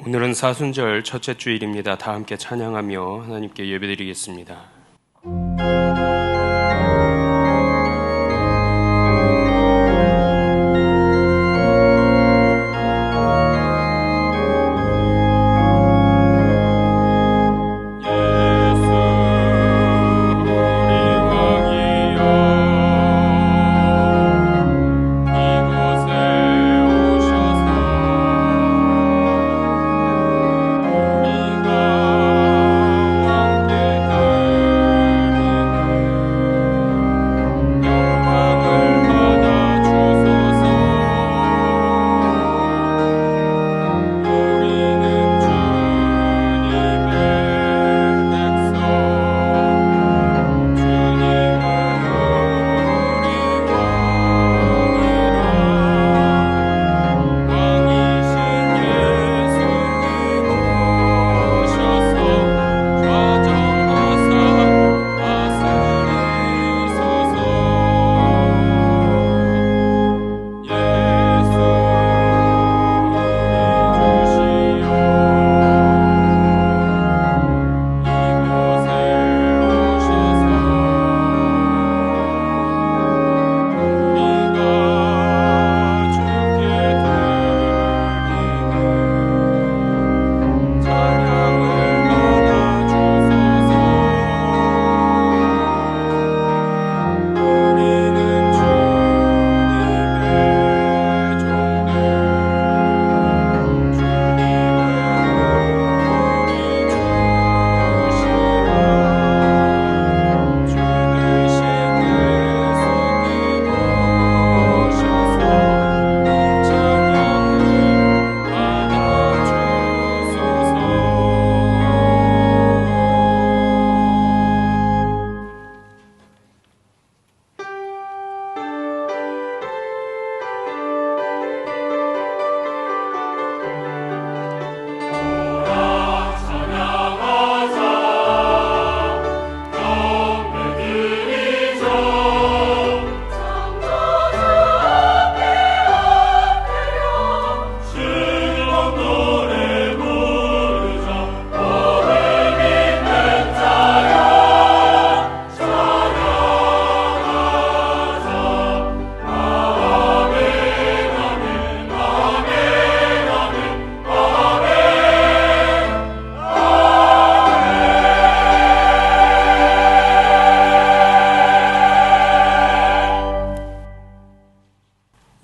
오늘은 사순절 첫째 주일입니다. 다 함께 찬양하며 하나님께 예배드리겠습니다.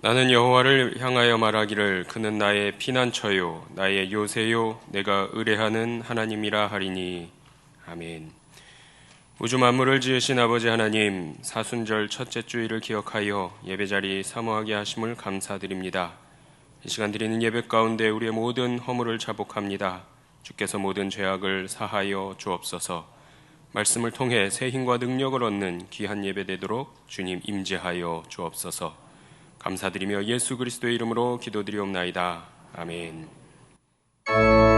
나는 여호와를 향하여 말하기를 그는 나의 피난처요 나의 요새요 내가 의뢰하는 하나님이라 하리니. 아멘. 우주 만물을 지으신 아버지 하나님, 사순절 첫째 주일을 기억하여 예배자리 사모하게 하심을 감사드립니다. 이 시간 드리는 예배 가운데 우리의 모든 허물을 자복합니다. 주께서 모든 죄악을 사하여 주옵소서. 말씀을 통해 새 힘과 능력을 얻는 귀한 예배 되도록 주님 임재하여 주옵소서. 감사드리며 예수 그리스도의 이름으로 기도드리옵나이다. 아멘. 할렐루야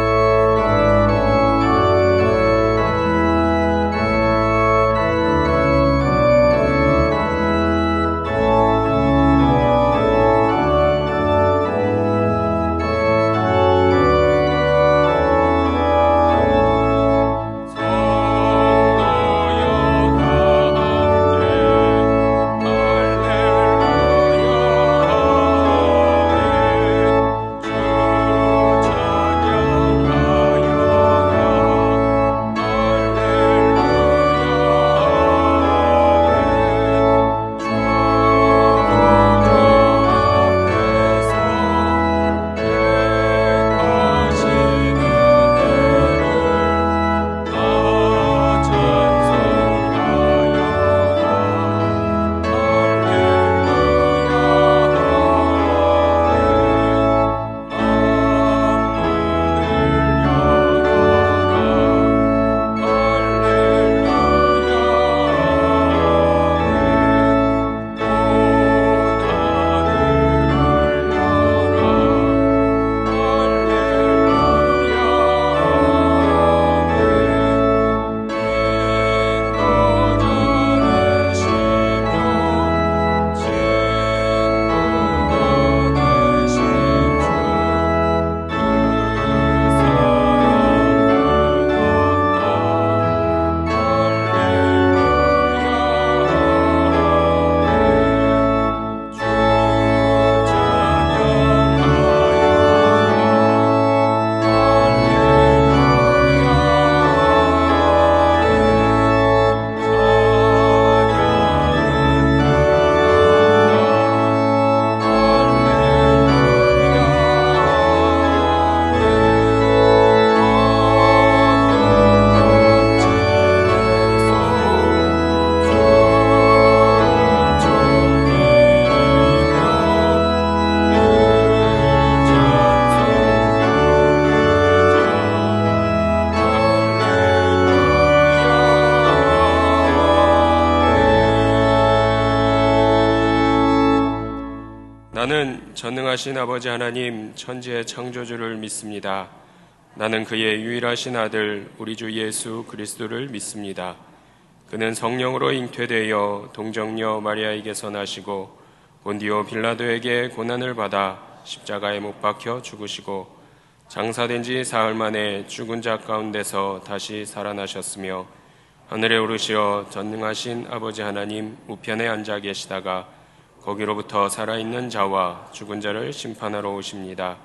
전능하신 아버지 하나님, 천지의 창조주를 믿습니다. 나는 그의 유일하신 아들 우리 주 예수 그리스도를 믿습니다. 그는 성령으로 잉태되어 동정녀 마리아에게서 나시고 본디오 빌라도에게 고난을 받아 십자가에 못 박혀 죽으시고 장사된 지 사흘 만에 죽은 자 가운데서 다시 살아나셨으며 하늘에 오르시어 전능하신 아버지 하나님 우편에 앉아 계시다가 거기로부터 살아있는 자와 죽은 자를 심판하러 오십니다.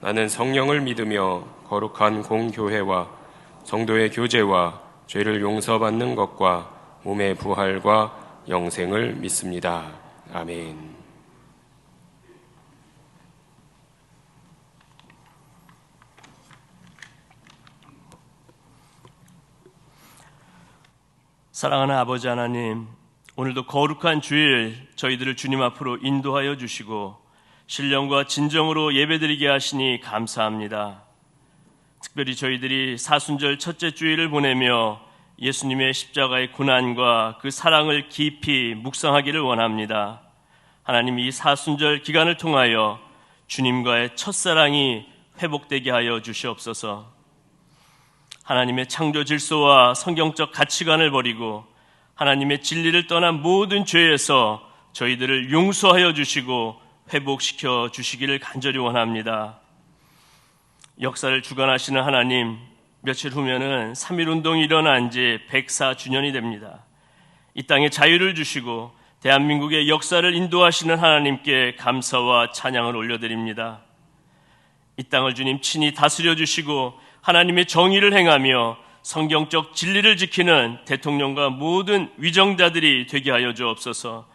나는 성령을 믿으며 거룩한 공교회와 성도의 교제와 죄를 용서받는 것과 몸의 부활과 영생을 믿습니다. 아멘. 사랑하는 아버지 하나님, 오늘도 거룩한 주일 저희들을 주님 앞으로 인도하여 주시고 신령과 진정으로 예배드리게 하시니 감사합니다. 특별히 저희들이 사순절 첫째 주일을 보내며 예수님의 십자가의 고난과 그 사랑을 깊이 묵상하기를 원합니다. 하나님, 이 사순절 기간을 통하여 주님과의 첫사랑이 회복되게 하여 주시옵소서. 하나님의 창조 질서와 성경적 가치관을 버리고 하나님의 진리를 떠난 모든 죄에서 저희들을 용서하여 주시고 회복시켜 주시기를 간절히 원합니다. 역사를 주관하시는 하나님, 며칠 후면은 3.1운동이 일어난 지 104주년이 됩니다. 이 땅에 자유를 주시고 대한민국의 역사를 인도하시는 하나님께 감사와 찬양을 올려드립니다. 이 땅을 주님 친히 다스려 주시고 하나님의 정의를 행하며 성경적 진리를 지키는 대통령과 모든 위정자들이 되게 하여 주옵소서.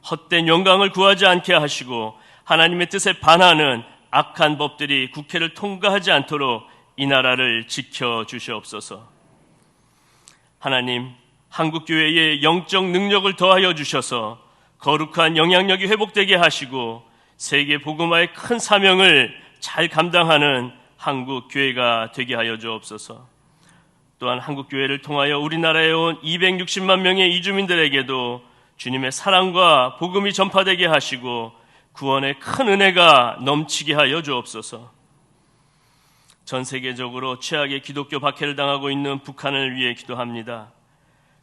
헛된 영광을 구하지 않게 하시고 하나님의 뜻에 반하는 악한 법들이 국회를 통과하지 않도록 이 나라를 지켜 주시옵소서. 하나님, 한국교회에 영적 능력을 더하여 주셔서 거룩한 영향력이 회복되게 하시고 세계 복음화의 큰 사명을 잘 감당하는 한국교회가 되게 하여 주옵소서. 또한 한국교회를 통하여 우리나라에 온 260만 명의 이주민들에게도 주님의 사랑과 복음이 전파되게 하시고 구원의 큰 은혜가 넘치게 하여 주옵소서. 전 세계적으로 최악의 기독교 박해를 당하고 있는 북한을 위해 기도합니다.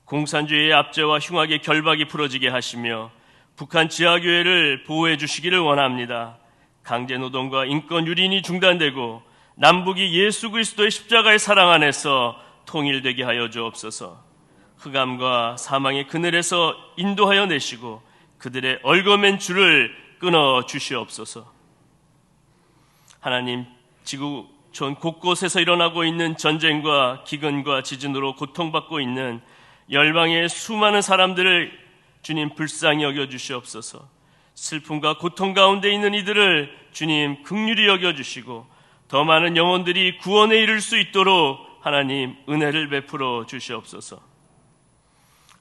공산주의의 압제와 흉악의 결박이 풀어지게 하시며 북한 지하교회를 보호해 주시기를 원합니다. 강제노동과 인권 유린이 중단되고 남북이 예수 그리스도의 십자가의 사랑 안에서 통일되게 하여 주옵소서. 흑암과 사망의 그늘에서 인도하여 내시고 그들의 얽어맨 줄을 끊어 주시옵소서. 하나님, 지구촌 곳곳에서 일어나고 있는 전쟁과 기근과 지진으로 고통받고 있는 열방의 수많은 사람들을 주님 불쌍히 여겨 주시옵소서. 슬픔과 고통 가운데 있는 이들을 주님 긍휼히 여겨 주시고 더 많은 영혼들이 구원에 이를 수 있도록 하나님 은혜를 베풀어 주시옵소서.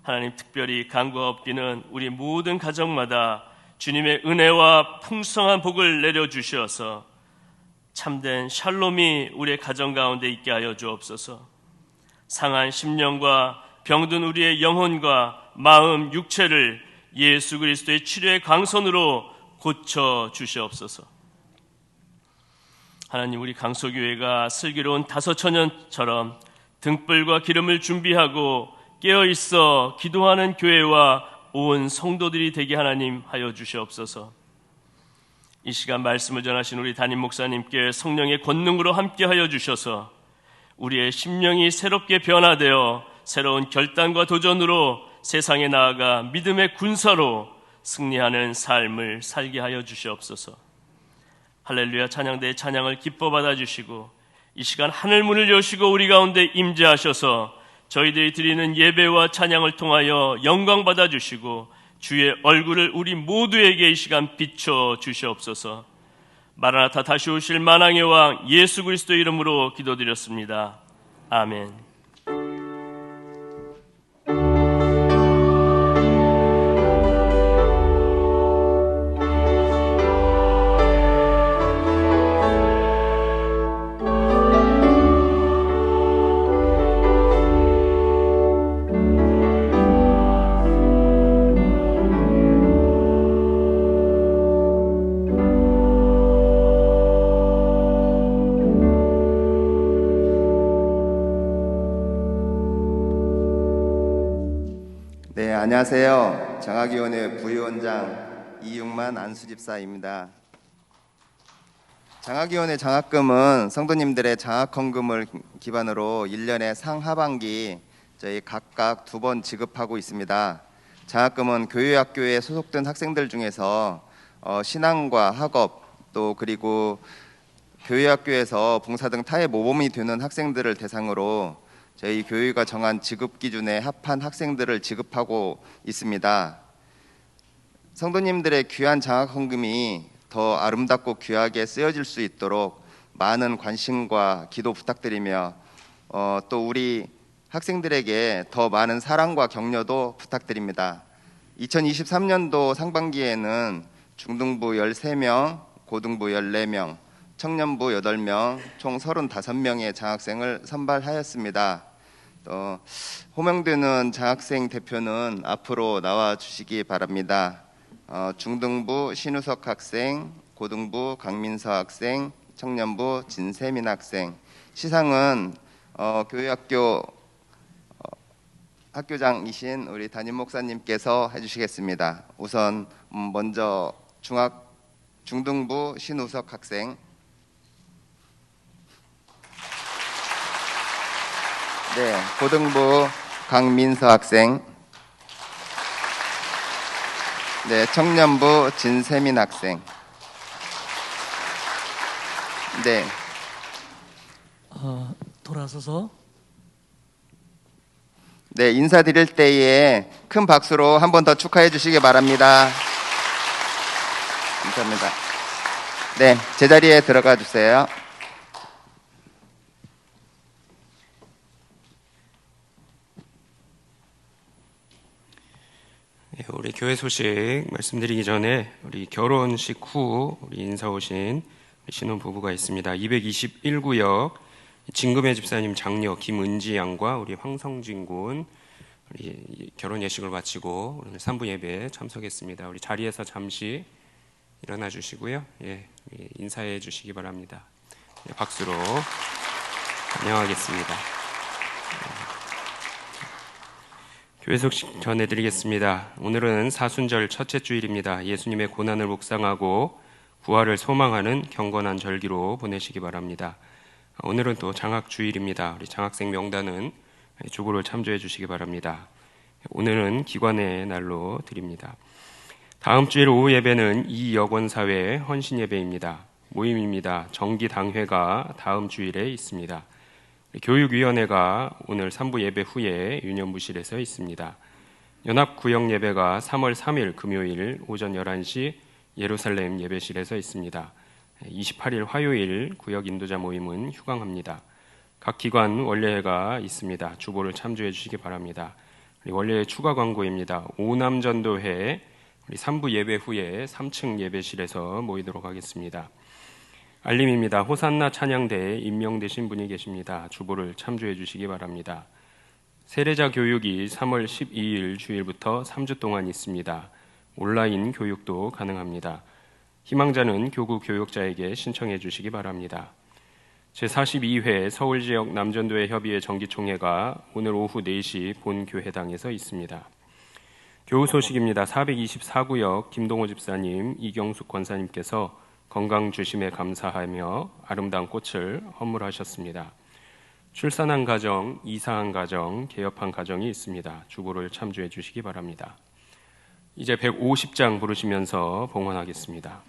하나님, 특별히 간구가 엎기는 우리 모든 가정마다 주님의 은혜와 풍성한 복을 내려주셔서 참된 샬롬이 우리의 가정 가운데 있게 하여 주옵소서. 상한 심령과 병든 우리의 영혼과 마음, 육체를 예수 그리스도의 치료의 광선으로 고쳐 주시옵소서. 하나님, 우리 강소교회가 슬기로운 다섯천년처럼 등불과 기름을 준비하고 깨어있어 기도하는 교회와 온 성도들이 되게 하나님 하여 주시옵소서. 이 시간 말씀을 전하신 우리 담임 목사님께 성령의 권능으로 함께 하여 주셔서 우리의 심령이 새롭게 변화되어 새로운 결단과 도전으로 세상에 나아가 믿음의 군사로 승리하는 삶을 살게 하여 주시옵소서. 할렐루야 찬양대의 찬양을 기뻐 받아주시고 이 시간 하늘문을 여시고 우리 가운데 임재하셔서 저희들이 드리는 예배와 찬양을 통하여 영광 받아주시고 주의 얼굴을 우리 모두에게 이 시간 비춰 주시옵소서. 마라나타 다시 오실 만왕의 왕 예수 그리스도 이름으로 기도드렸습니다. 아멘. 안녕하세요. 장학위원회 부위원장 이육만 안수집사입니다. 장학위원회 장학금은 성도님들의 장학헌금을 기반으로 1년에 상하반기 저희 각각 2번 지급하고 있습니다. 장학금은 교회학교에 소속된 학생들 중에서 신앙과 학업 또 그리고 교회학교에서 봉사 등 타의 모범이 되는 학생들을 대상으로 저희 교회가 정한 지급 기준에 합한 학생들을 지급하고 있습니다. 성도님들의 귀한 장학헌금이 더 아름답고 귀하게 쓰여질 수 있도록 많은 관심과 기도 부탁드리며 또 우리 학생들에게 더 많은 사랑과 격려도 부탁드립니다. 2023년도 상반기에는 중등부 13명, 고등부 14명, 청년부 8명, 총 35명의 장학생을 선발하였습니다. 호명되는 장학생 대표는 앞으로 나와 주시기 바랍니다. 중등부 신우석 학생, 고등부 강민서 학생, 청년부 진세민 학생. 시상은 교회학교 학교장이신 우리 담임 목사님께서 해주시겠습니다. 우선 먼저 중등부 신우석 학생, 네, 고등부 강민서 학생, 네, 청년부 진세민 학생, 네, 돌아서서 네, 인사드릴 때에 큰 박수로 한 번 더 축하해 주시기 바랍니다. 감사합니다. 네, 제자리에 들어가 주세요. 우리 교회 소식 말씀드리기 전에 우리 결혼식 후 우리 인사 오신 신혼부부가 있습니다. 221구역 진금혜 집사님 장녀 김은지 양과 우리 황성진 군 우리 결혼 예식을 마치고 오늘 3부 예배에 참석했습니다. 우리 자리에서 잠시 일어나 주시고요. 인사해 주시기 바랍니다. 박수로 환영하겠습니다. 교회 소식 전해드리겠습니다. 오늘은 사순절 첫째 주일입니다. 예수님의 고난을 묵상하고 부활을 소망하는 경건한 절기로 보내시기 바랍니다. 오늘은 또 장학주일입니다. 우리 장학생 명단은 주보를 참조해 주시기 바랍니다. 오늘은 기관의 날로 드립니다. 다음 주일 오후 예배는 이여권사회 헌신예배입니다. 모임입니다. 정기당회가 다음 주일에 있습니다. 교육위원회가 오늘 3부 예배 후에 유년부실에서 있습니다. 연합구역 예배가 3월 3일 금요일 오전 11시 예루살렘 예배실에서 있습니다. 28일 화요일 구역 인도자 모임은 휴강합니다. 각 기관 원례회가 있습니다. 주보를 참조해 주시기 바랍니다. 원례회 추가 광고입니다. 오남전도회 우리 3부 예배 후에 3층 예배실에서 모이도록 하겠습니다. 알림입니다. 호산나 찬양대에 임명되신 분이 계십니다. 주보를 참조해 주시기 바랍니다. 세례자 교육이 3월 12일 주일부터 3주 동안 있습니다. 온라인 교육도 가능합니다. 희망자는 교구 교육자에게 신청해 주시기 바랍니다. 제42회 서울지역 남전도회 협의회 정기총회가 오늘 오후 4시 본교회당에서 있습니다. 교우 소식입니다. 424구역 김동호 집사님, 이경숙 권사님께서 건강 주심에 감사하며 아름다운 꽃을 헌물하셨습니다. 출산한 가정, 이사한 가정, 개업한 가정이 있습니다. 주보를 참조해 주시기 바랍니다. 이제 150장 부르시면서 봉헌하겠습니다.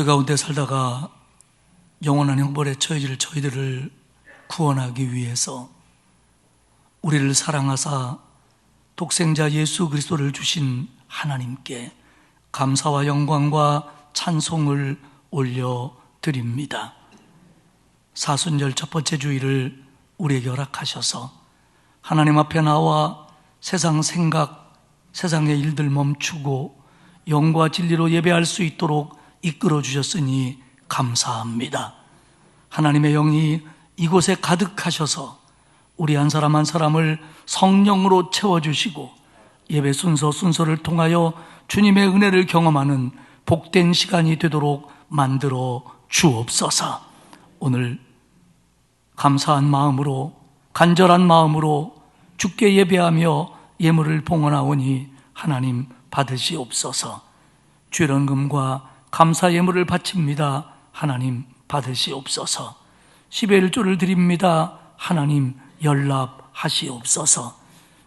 가운데 살다가 영원한 형벌에 처해질 저희들을 구원하기 위해서 우리를 사랑하사 독생자 예수 그리스도를 주신 하나님께 감사와 영광과 찬송을 올려드립니다. 사순절 첫 번째 주일을 우리에게 허락하셔서 하나님 앞에 나와 세상 생각, 세상의 일들 멈추고 영과 진리로 예배할 수 있도록 이끌어 주셨으니 감사합니다. 하나님의 영이 이곳에 가득하셔서 우리 한 사람 한 사람을 성령으로 채워주시고 예배 순서를 통하여 주님의 은혜를 경험하는 복된 시간이 되도록 만들어 주옵소서. 오늘 감사한 마음으로, 간절한 마음으로 주께 예배하며 예물을 봉헌하오니 하나님 받으시옵소서. 죄런금과 감사 예물을 바칩니다. 하나님 받으시옵소서. 10의 1조를 드립니다. 하나님 연락하시옵소서.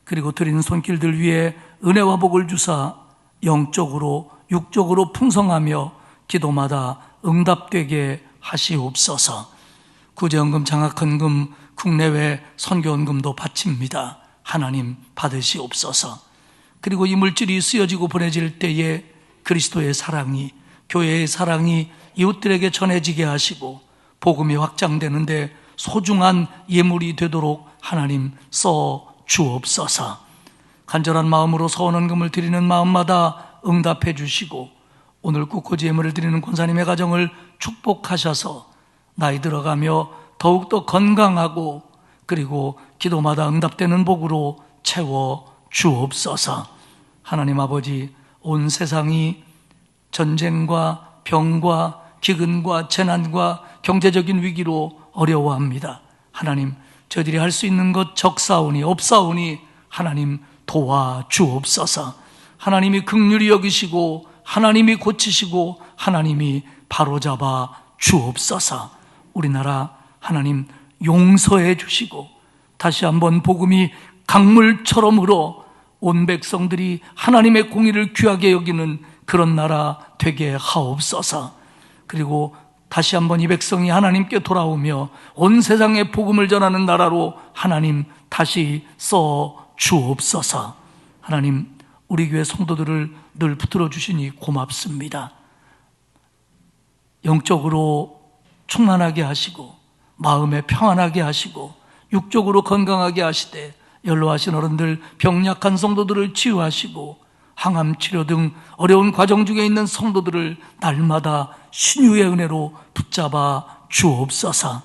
그리고 드린 손길들 위에 은혜와 복을 주사 영적으로 육적으로 풍성하며 기도마다 응답되게 하시옵소서. 구제헌금, 장학헌금, 국내외 선교헌금도 바칩니다. 하나님 받으시옵소서. 그리고 이 물질이 쓰여지고 보내질 때에 그리스도의 사랑이, 교회의 사랑이 이웃들에게 전해지게 하시고 복음이 확장되는데 소중한 예물이 되도록 하나님 써 주옵소서. 간절한 마음으로 서원헌금을 드리는 마음마다 응답해 주시고 오늘 국호지 예물을 드리는 권사님의 가정을 축복하셔서 나이 들어가며 더욱더 건강하고 그리고 기도마다 응답되는 복으로 채워 주옵소서. 하나님 아버지, 온 세상이 전쟁과 병과 기근과 재난과 경제적인 위기로 어려워합니다. 하나님, 저희들이 할 수 있는 것 적사오니 없사오니 하나님 도와주옵소서. 하나님이 긍휼히 여기시고 하나님이 고치시고 하나님이 바로잡아 주옵소서. 우리나라 하나님 용서해 주시고 다시 한번 복음이 강물처럼 흘러 온 백성들이 하나님의 공의를 귀하게 여기는 그런 나라 되게 하옵소서. 그리고 다시 한번 이 백성이 하나님께 돌아오며 온 세상에 복음을 전하는 나라로 하나님 다시 써 주옵소서. 하나님, 우리 교회 성도들을 늘 붙들어 주시니 고맙습니다. 영적으로 충만하게 하시고 마음에 평안하게 하시고 육적으로 건강하게 하시되 연로하신 어른들, 병약한 성도들을 치유하시고 항암 치료 등 어려운 과정 중에 있는 성도들을 날마다 신유의 은혜로 붙잡아 주옵소서.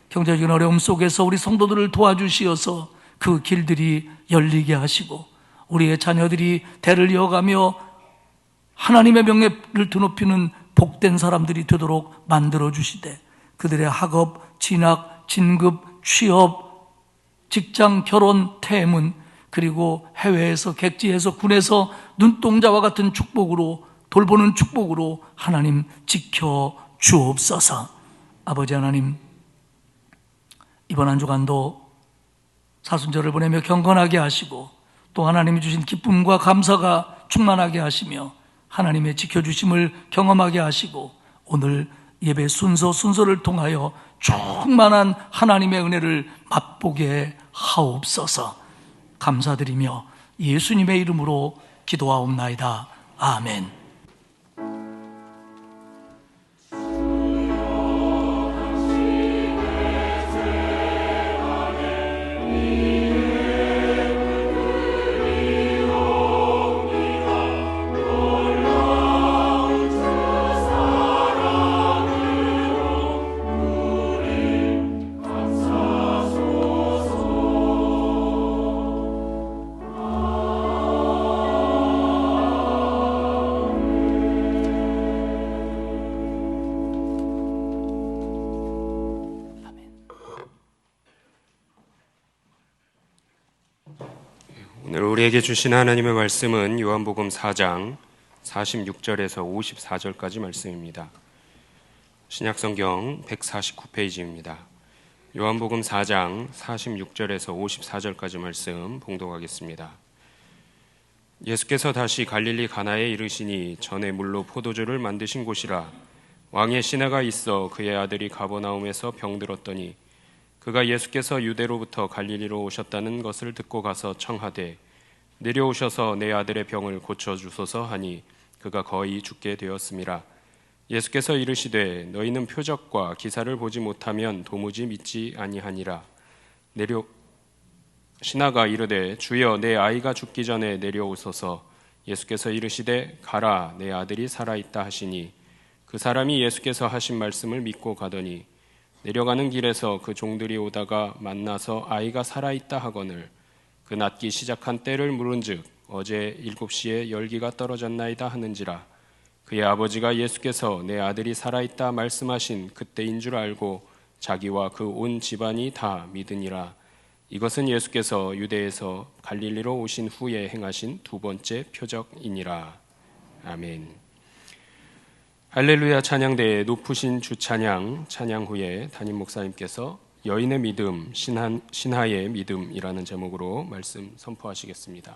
경제적인 어려움 속에서 우리 성도들을 도와주시어서 그 길들이 열리게 하시고 우리의 자녀들이 대를 이어가며 하나님의 명예를 드높이는 복된 사람들이 되도록 만들어 주시되 그들의 학업, 진학, 진급, 취업, 직장, 결혼, 태문, 그리고 해외에서, 객지에서, 군에서 눈동자와 같은 축복으로, 돌보는 축복으로 하나님 지켜 주옵소서. 아버지 하나님, 이번 한 주간도 사순절을 보내며 경건하게 하시고 또 하나님이 주신 기쁨과 감사가 충만하게 하시며 하나님의 지켜주심을 경험하게 하시고 오늘 예배 순서를 통하여 충만한 하나님의 은혜를 맛보게 하옵소서. 감사드리며 예수님의 이름으로 기도하옵나이다. 아멘. 오늘 우리에게 주신 하나님의 말씀은 요한복음 4장 46절에서 54절까지 말씀입니다. 신약성경 149페이지입니다. 요한복음 4장 46절에서 54절까지 말씀 봉독하겠습니다. 예수께서 다시 갈릴리 가나에 이르시니 전에 물로 포도주를 만드신 곳이라. 왕의 신하가 있어 그의 아들이 가버나움에서 병들었더니 그가 예수께서 유대로부터 갈릴리로 오셨다는 것을 듣고 가서 청하되 내려오셔서 내 아들의 병을 고쳐주소서 하니 그가 거의 죽게 되었음이라. 예수께서 이르시되 너희는 표적과 기사를 보지 못하면 도무지 믿지 아니하니라. 신하가 이르되 주여 내 아이가 죽기 전에 내려오소서. 예수께서 이르시되 가라 내 아들이 살아있다 하시니 그 사람이 예수께서 하신 말씀을 믿고 가더니 내려가는 길에서 그 종들이 오다가 만나서 아이가 살아있다 하거늘 그 낫기 시작한 때를 물은즉 어제 7시에 열기가 떨어졌나이다 하는지라. 그의 아버지가 예수께서 내 아들이 살아있다 말씀하신 그때인 줄 알고 자기와 그 온 집안이 다 믿으니라. 이것은 예수께서 유대에서 갈릴리로 오신 후에 행하신 두 번째 표적이니라. 아멘. 할렐루야 찬양대에 높으신 주 찬양 후에 담임 목사님께서 여인의 믿음, 신하의 믿음이라는 제목으로 말씀 선포하시겠습니다.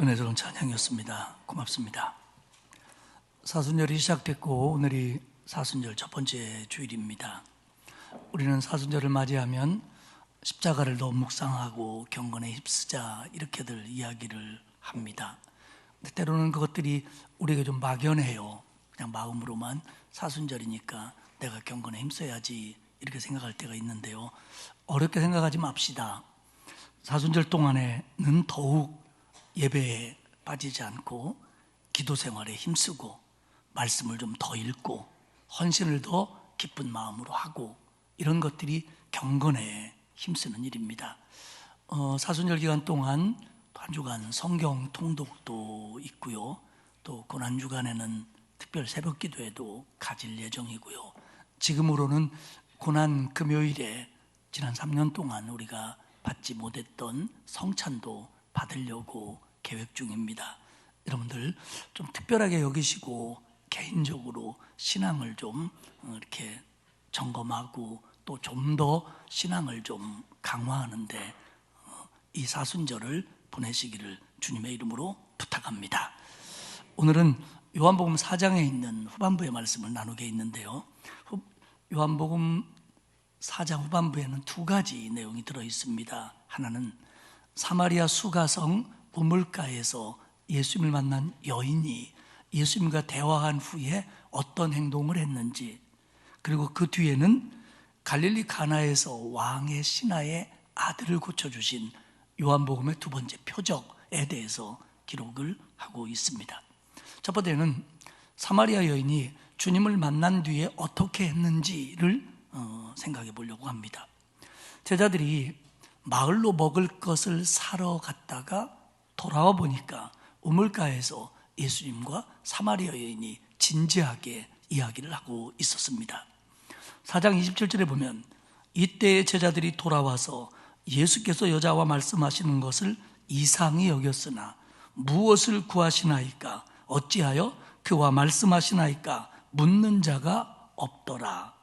은혜스러운 찬양이었습니다. 고맙습니다. 사순절이 시작됐고 오늘이 사순절 첫 번째 주일입니다. 우리는 사순절을 맞이하면 십자가를 더 묵상하고 경건에 힘쓰자 이렇게들 이야기를 합니다. 근데 때로는 그것들이 우리에게 좀 막연해요. 그냥 마음으로만 사순절이니까 내가 경건에 힘써야지 이렇게 생각할 때가 있는데요. 어렵게 생각하지 맙시다. 사순절 동안에는 더욱 예배에 빠지지 않고 기도 생활에 힘쓰고 말씀을 좀 더 읽고 헌신을 더 기쁜 마음으로 하고 이런 것들이 경건에 힘쓰는 일입니다. 사순절 기간 동안 한 주간 성경 통독도 있고요. 또 고난주간에는 특별 새벽 기도회도 가질 예정이고요. 지금으로는 고난 금요일에 지난 3년 동안 우리가 받지 못했던 성찬도 받으려고 계획 중입니다. 여러분들 좀 특별하게 여기시고 개인적으로 신앙을 좀 이렇게 점검하고 또 좀 더 신앙을 좀 강화하는데 이 사순절을 보내시기를 주님의 이름으로 부탁합니다. 오늘은 요한복음 4장에 있는 후반부의 말씀을 나누게 있는데요. 요한복음 4장 후반부에는 두 가지 내용이 들어 있습니다. 하나는 사마리아 수가성 우물가에서 예수님을 만난 여인이 예수님과 대화한 후에 어떤 행동을 했는지, 그리고 그 뒤에는 갈릴리 가나에서 왕의 신하의 아들을 고쳐주신 요한복음의 두 번째 표적에 대해서 기록을 하고 있습니다. 첫 번째는 사마리아 여인이 주님을 만난 뒤에 어떻게 했는지를 생각해 보려고 합니다. 제자들이 마을로 먹을 것을 사러 갔다가 돌아와 보니까 우물가에서 예수님과 사마리아 여인이 진지하게 이야기를 하고 있었습니다. 4장 27절에 보면 이때의 제자들이 돌아와서 예수께서 여자와 말씀하시는 것을 이상히 여겼으나 무엇을 구하시나이까? 어찌하여 그와 말씀하시나이까? 묻는 자가 없더라.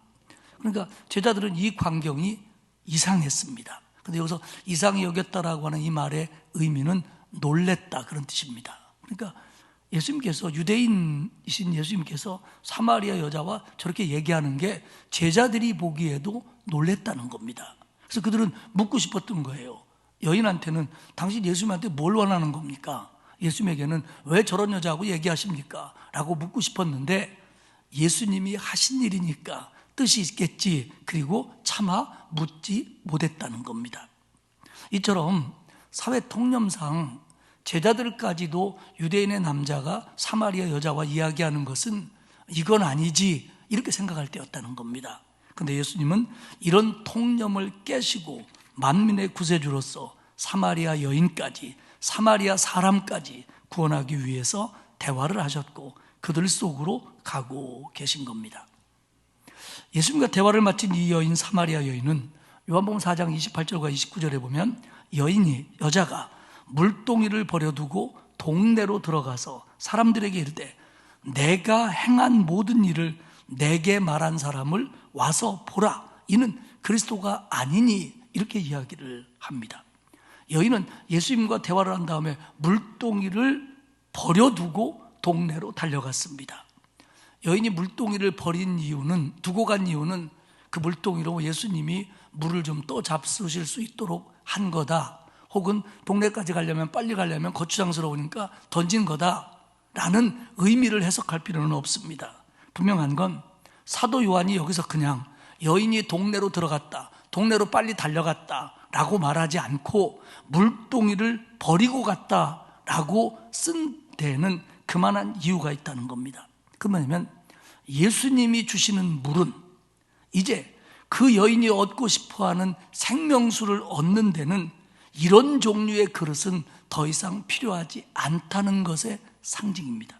그러니까 제자들은 이 광경이 이상했습니다. 그런데 여기서 이상히 여겼다라고 하는 이 말의 의미는 놀랬다, 그런 뜻입니다. 그러니까 예수님께서, 유대인이신 예수님께서 사마리아 여자와 저렇게 얘기하는 게 제자들이 보기에도 놀랬다는 겁니다. 그래서 그들은 묻고 싶었던 거예요. 여인한테는 당신 예수님한테 뭘 원하는 겁니까? 예수님에게는 왜 저런 여자하고 얘기하십니까? 라고 묻고 싶었는데 예수님이 하신 일이니까 뜻이 있겠지, 그리고 차마 묻지 못했다는 겁니다. 이처럼 사회 통념상 제자들까지도 유대인의 남자가 사마리아 여자와 이야기하는 것은 이건 아니지, 이렇게 생각할 때였다는 겁니다. 그런데 예수님은 이런 통념을 깨시고 만민의 구세주로서 사마리아 여인까지, 사마리아 사람까지 구원하기 위해서 대화를 하셨고 그들 속으로 가고 계신 겁니다. 예수님과 대화를 마친 이 여인, 사마리아 여인은 요한복음 4장 28절과 29절에 보면 여자가 물동이를 버려두고 동네로 들어가서 사람들에게 이르되 내가 행한 모든 일을 내게 말한 사람을 와서 보라, 이는 그리스도가 아니니, 이렇게 이야기를 합니다. 여인은 예수님과 대화를 한 다음에 물동이를 버려두고 동네로 달려갔습니다. 여인이 물동이를 두고 간 이유는 그 물동이로 예수님이 물을 좀 또 잡수실 수 있도록 한 거다, 혹은 동네까지 가려면, 빨리 가려면 거추장스러우니까 던진 거다라는 의미를 해석할 필요는 없습니다. 분명한 건 사도 요한이 여기서 그냥 여인이 동네로 들어갔다, 동네로 빨리 달려갔다 라고 말하지 않고 물동이를 버리고 갔다라고 쓴 데에는 그만한 이유가 있다는 겁니다. 그 뭐냐면 예수님이 주시는 물은 이제 그 여인이 얻고 싶어하는 생명수를 얻는 데는 이런 종류의 그릇은 더 이상 필요하지 않다는 것의 상징입니다.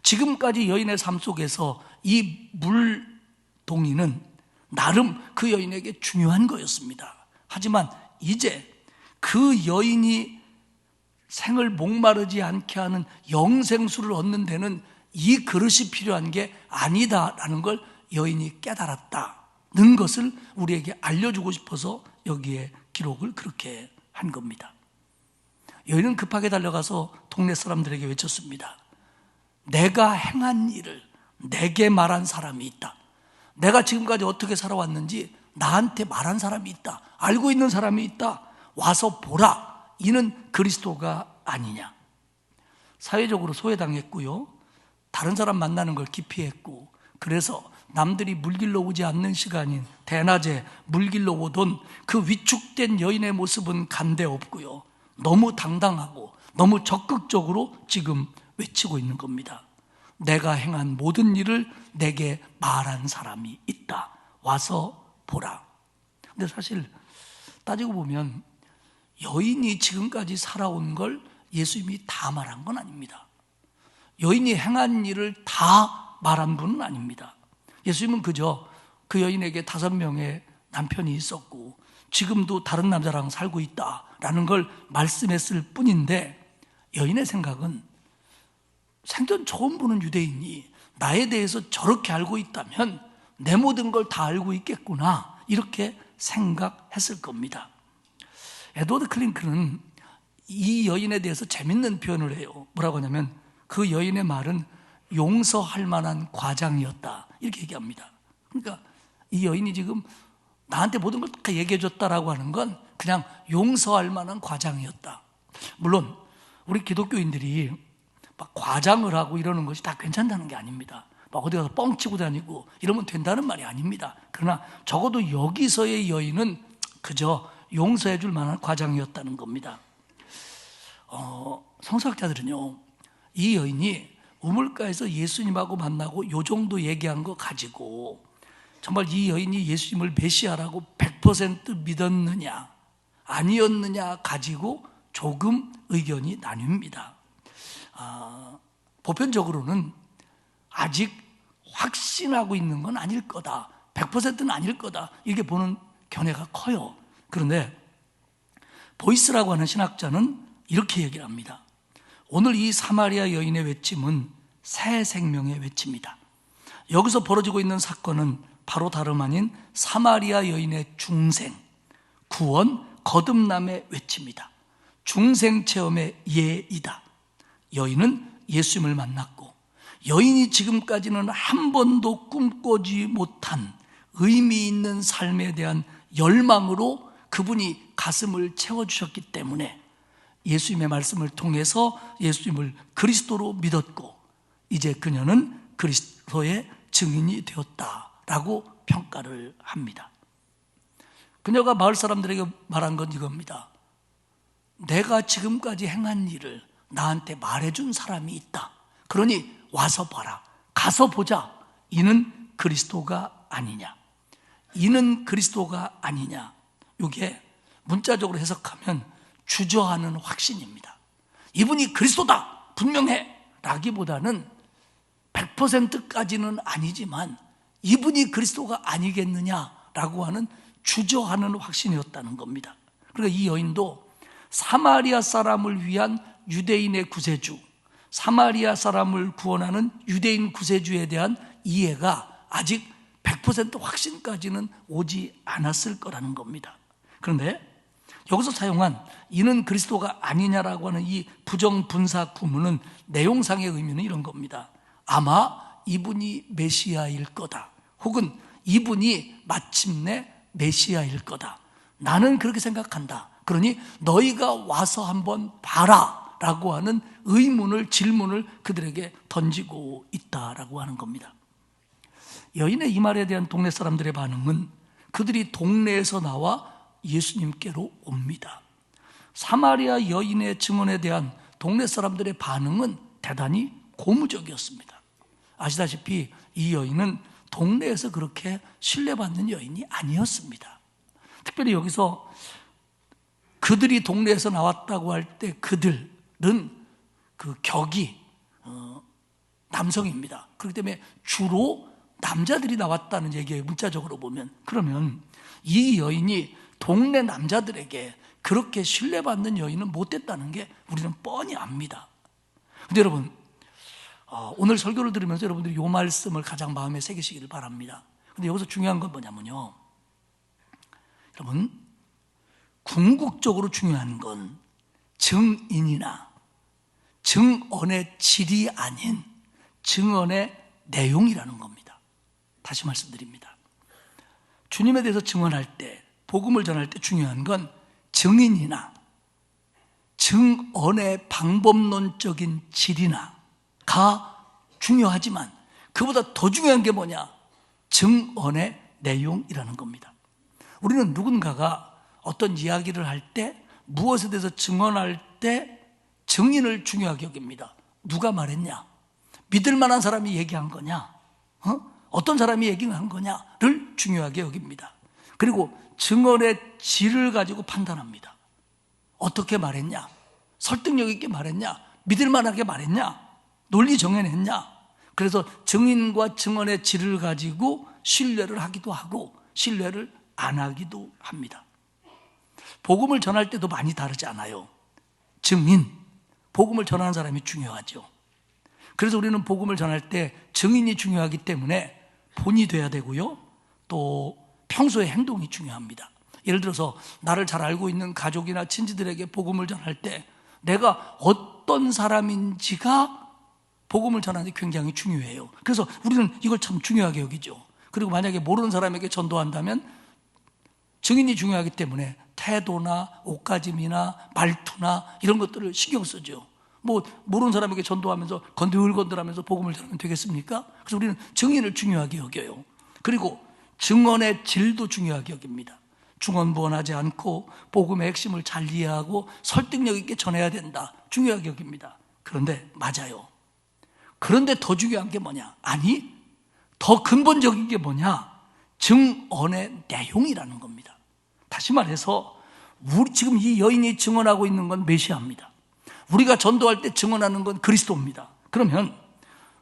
지금까지 여인의 삶 속에서 이 물동이는 나름 그 여인에게 중요한 거였습니다. 하지만 이제 그 여인이 생을 목마르지 않게 하는 영생수를 얻는 데는 이 그릇이 필요한 게 아니다라는 걸 여인이 깨달았다는 것을 우리에게 알려주고 싶어서 여기에 기록을 그렇게 한 겁니다. 여인은 급하게 달려가서 동네 사람들에게 외쳤습니다. 내가 행한 일을 내게 말한 사람이 있다. 내가 지금까지 어떻게 살아왔는지 나한테 말한 사람이 있다. 알고 있는 사람이 있다. 와서 보라. 이는 그리스도가 아니냐. 사회적으로 소외당했고요, 다른 사람 만나는 걸 기피했고, 그래서 남들이 물길로 오지 않는 시간인 대낮에 물길로 오던 그 위축된 여인의 모습은 간데 없고요, 너무 당당하고 너무 적극적으로 지금 외치고 있는 겁니다. 내가 행한 모든 일을 내게 말한 사람이 있다. 와서 보라. 근데 사실 따지고 보면 여인이 지금까지 살아온 걸 예수님이 다 말한 건 아닙니다. 여인이 행한 일을 다 말한 분은 아닙니다. 예수님은 그저 그 여인에게 5명의 남편이 있었고 지금도 다른 남자랑 살고 있다라는 걸 말씀했을 뿐인데, 여인의 생각은 생전 처음 보는 유대인이 나에 대해서 저렇게 알고 있다면 내 모든 걸 다 알고 있겠구나, 이렇게 생각했을 겁니다. 에드워드 클링크는 이 여인에 대해서 재밌는 표현을 해요. 뭐라고 하냐면 그 여인의 말은 용서할 만한 과장이었다, 이렇게 얘기합니다. 그러니까 이 여인이 지금 나한테 모든 걸 다 얘기해 줬다라고 하는 건 그냥 용서할 만한 과장이었다. 물론 우리 기독교인들이 막 과장을 하고 이러는 것이 다 괜찮다는 게 아닙니다. 막 어디 가서 뻥치고 다니고 이러면 된다는 말이 아닙니다. 그러나 적어도 여기서의 여인은 그저 용서해 줄 만한 과장이었다는 겁니다. 성서학자들은요, 이 여인이 우물가에서 예수님하고 만나고 요 정도 얘기한 거 가지고 정말 이 여인이 예수님을 메시아라고 100% 믿었느냐 아니었느냐 가지고 조금 의견이 나뉩니다. 보편적으로는 아직 확신하고 있는 건 아닐 거다, 100%는 아닐 거다, 이렇게 보는 견해가 커요. 그런데 보이스라고 하는 신학자는 이렇게 얘기를 합니다. 오늘 이 사마리아 여인의 외침은 새 생명의 외침이다. 여기서 벌어지고 있는 사건은 바로 다름 아닌 사마리아 여인의 중생, 구원, 거듭남의 외침이다. 중생 체험의 예이다. 여인은 예수님을 만났고 여인이 지금까지는 한 번도 꿈꾸지 못한 의미 있는 삶에 대한 열망으로 그분이 가슴을 채워주셨기 때문에 예수님의 말씀을 통해서 예수님을 그리스도로 믿었고 이제 그녀는 그리스도의 증인이 되었다라고 평가를 합니다. 그녀가 마을 사람들에게 말한 건 이겁니다. 내가 지금까지 행한 일을 나한테 말해준 사람이 있다. 그러니 와서 봐라. 가서 보자. 이는 그리스도가 아니냐. 이는 그리스도가 아니냐. 이게 문자적으로 해석하면 주저하는 확신입니다. 이분이 그리스도다, 분명해 라기보다는 100%까지는 아니지만 이분이 그리스도가 아니겠느냐라고 하는 주저하는 확신이었다는 겁니다. 그러니까 이 여인도 사마리아 사람을 위한 유대인의 구세주, 사마리아 사람을 구원하는 유대인 구세주에 대한 이해가 아직 100% 확신까지는 오지 않았을 거라는 겁니다. 그런데 여기서 사용한 이는 그리스도가 아니냐라고 하는 이 부정분사 구문은 내용상의 의미는 이런 겁니다. 아마 이분이 메시아일 거다, 혹은 이분이 마침내 메시아일 거다, 나는 그렇게 생각한다. 그러니 너희가 와서 한번 봐라 라고 하는 의문을, 질문을 그들에게 던지고 있다라고 하는 겁니다. 여인의 이 말에 대한 동네 사람들의 반응은 그들이 동네에서 나와 예수님께로 옵니다. 사마리아 여인의 증언에 대한 동네 사람들의 반응은 대단히 고무적이었습니다. 아시다시피 이 여인은 동네에서 그렇게 신뢰받는 여인이 아니었습니다. 특별히 여기서 그들이 동네에서 나왔다고 할 때 그들은 그 격이 남성입니다. 그렇기 때문에 주로 남자들이 나왔다는 얘기예요. 문자적으로 보면. 그러면 이 여인이 동네 남자들에게 그렇게 신뢰받는 여인은 못됐다는 게 우리는 뻔히 압니다. 근데 여러분, 오늘 설교를 들으면서 여러분들이 이 말씀을 가장 마음에 새기시기를 바랍니다. 근데 여기서 중요한 건 뭐냐면요, 여러분, 궁극적으로 중요한 건 증인이나 증언의 질이 아닌 증언의 내용이라는 겁니다. 다시 말씀드립니다. 주님에 대해서 증언할 때, 복음을 전할 때 중요한 건 증인이나 증언의 방법론적인 질이나가 중요하지만 그보다 더 중요한 게 뭐냐? 증언의 내용이라는 겁니다. 우리는 누군가가 어떤 이야기를 할 때, 무엇에 대해서 증언할 때 증인을 중요하게 여깁니다. 누가 말했냐? 믿을 만한 사람이 얘기한 거냐? 어떤 사람이 얘기한 거냐를 중요하게 여깁니다. 그리고 증언의 질을 가지고 판단합니다. 어떻게 말했냐? 설득력 있게 말했냐? 믿을 만하게 말했냐? 논리 정연했냐? 그래서 증인과 증언의 질을 가지고 신뢰를 하기도 하고 신뢰를 안 하기도 합니다. 복음을 전할 때도 많이 다르지 않아요. 증인, 복음을 전하는 사람이 중요하죠. 그래서 우리는 복음을 전할 때 증인이 중요하기 때문에 본이 돼야 되고요. 또 평소의 행동이 중요합니다. 예를 들어서 나를 잘 알고 있는 가족이나 친지들에게 복음을 전할 때 내가 어떤 사람인지가 복음을 전하는 데 굉장히 중요해요. 그래서 우리는 이걸 참 중요하게 여기죠. 그리고 만약에 모르는 사람에게 전도한다면 증인이 중요하기 때문에 태도나 옷가짐이나 말투나 이런 것들을 신경 쓰죠. 모르는 사람에게 전도하면서 건들건들하면서 복음을 전하면 되겠습니까? 그래서 우리는 증인을 중요하게 여겨요. 그리고 증언의 질도 중요하게 여깁니다. 중언부언하지 않고 복음의 핵심을 잘 이해하고 설득력 있게 전해야 된다. 중요하게 여깁니다. 그런데 맞아요. 그런데 더 중요한 게 뭐냐? 아니, 더 근본적인 게 뭐냐? 증언의 내용이라는 겁니다. 다시 말해서 지금 이 여인이 증언하고 있는 건 메시아입니다. 우리가 전도할 때 증언하는 건 그리스도입니다. 그러면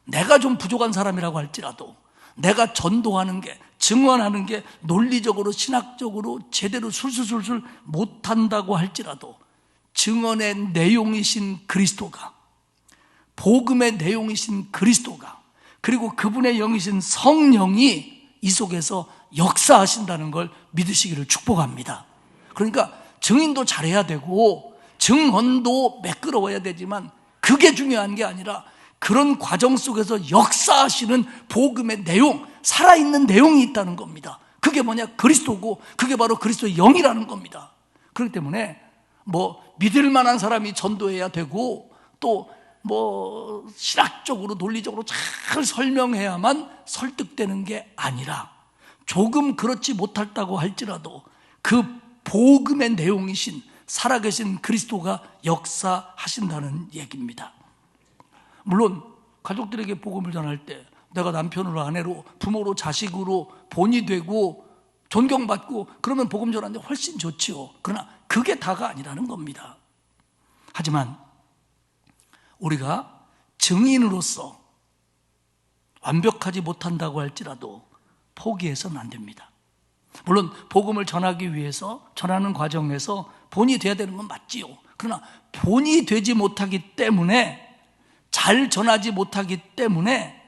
내가 좀 부족한 사람이라고 할지라도 내가 전도하는 게, 증언하는 게 논리적으로 신학적으로 제대로 술술술술 못한다고 할지라도 증언의 내용이신 그리스도가, 복음의 내용이신 그리스도가, 그리고 그분의 영이신 성령이 이 속에서 역사하신다는 걸 믿으시기를 축복합니다. 그러니까 증인도 잘해야 되고 증언도 매끄러워야 되지만 그게 중요한 게 아니라 그런 과정 속에서 역사하시는 복음의 내용, 살아있는 내용이 있다는 겁니다. 그게 뭐냐? 그리스도고 그게 바로 그리스도의 영이라는 겁니다. 그렇기 때문에 믿을 만한 사람이 전도해야 되고 또 신학적으로 논리적으로 잘 설명해야만 설득되는 게 아니라 조금 그렇지 못했다고 할지라도 그 복음의 내용이신 살아계신 그리스도가 역사하신다는 얘기입니다. 물론 가족들에게 복음을 전할 때 내가 남편으로 아내로 부모로 자식으로 본이 되고 존경받고 그러면 복음 전하는데 훨씬 좋지요. 그러나 그게 다가 아니라는 겁니다. 하지만 우리가 증인으로서 완벽하지 못한다고 할지라도 포기해서는 안 됩니다. 물론 복음을 전하기 위해서 전하는 과정에서 본이 돼야 되는 건 맞지요. 그러나 본이 되지 못하기 때문에, 잘 전하지 못하기 때문에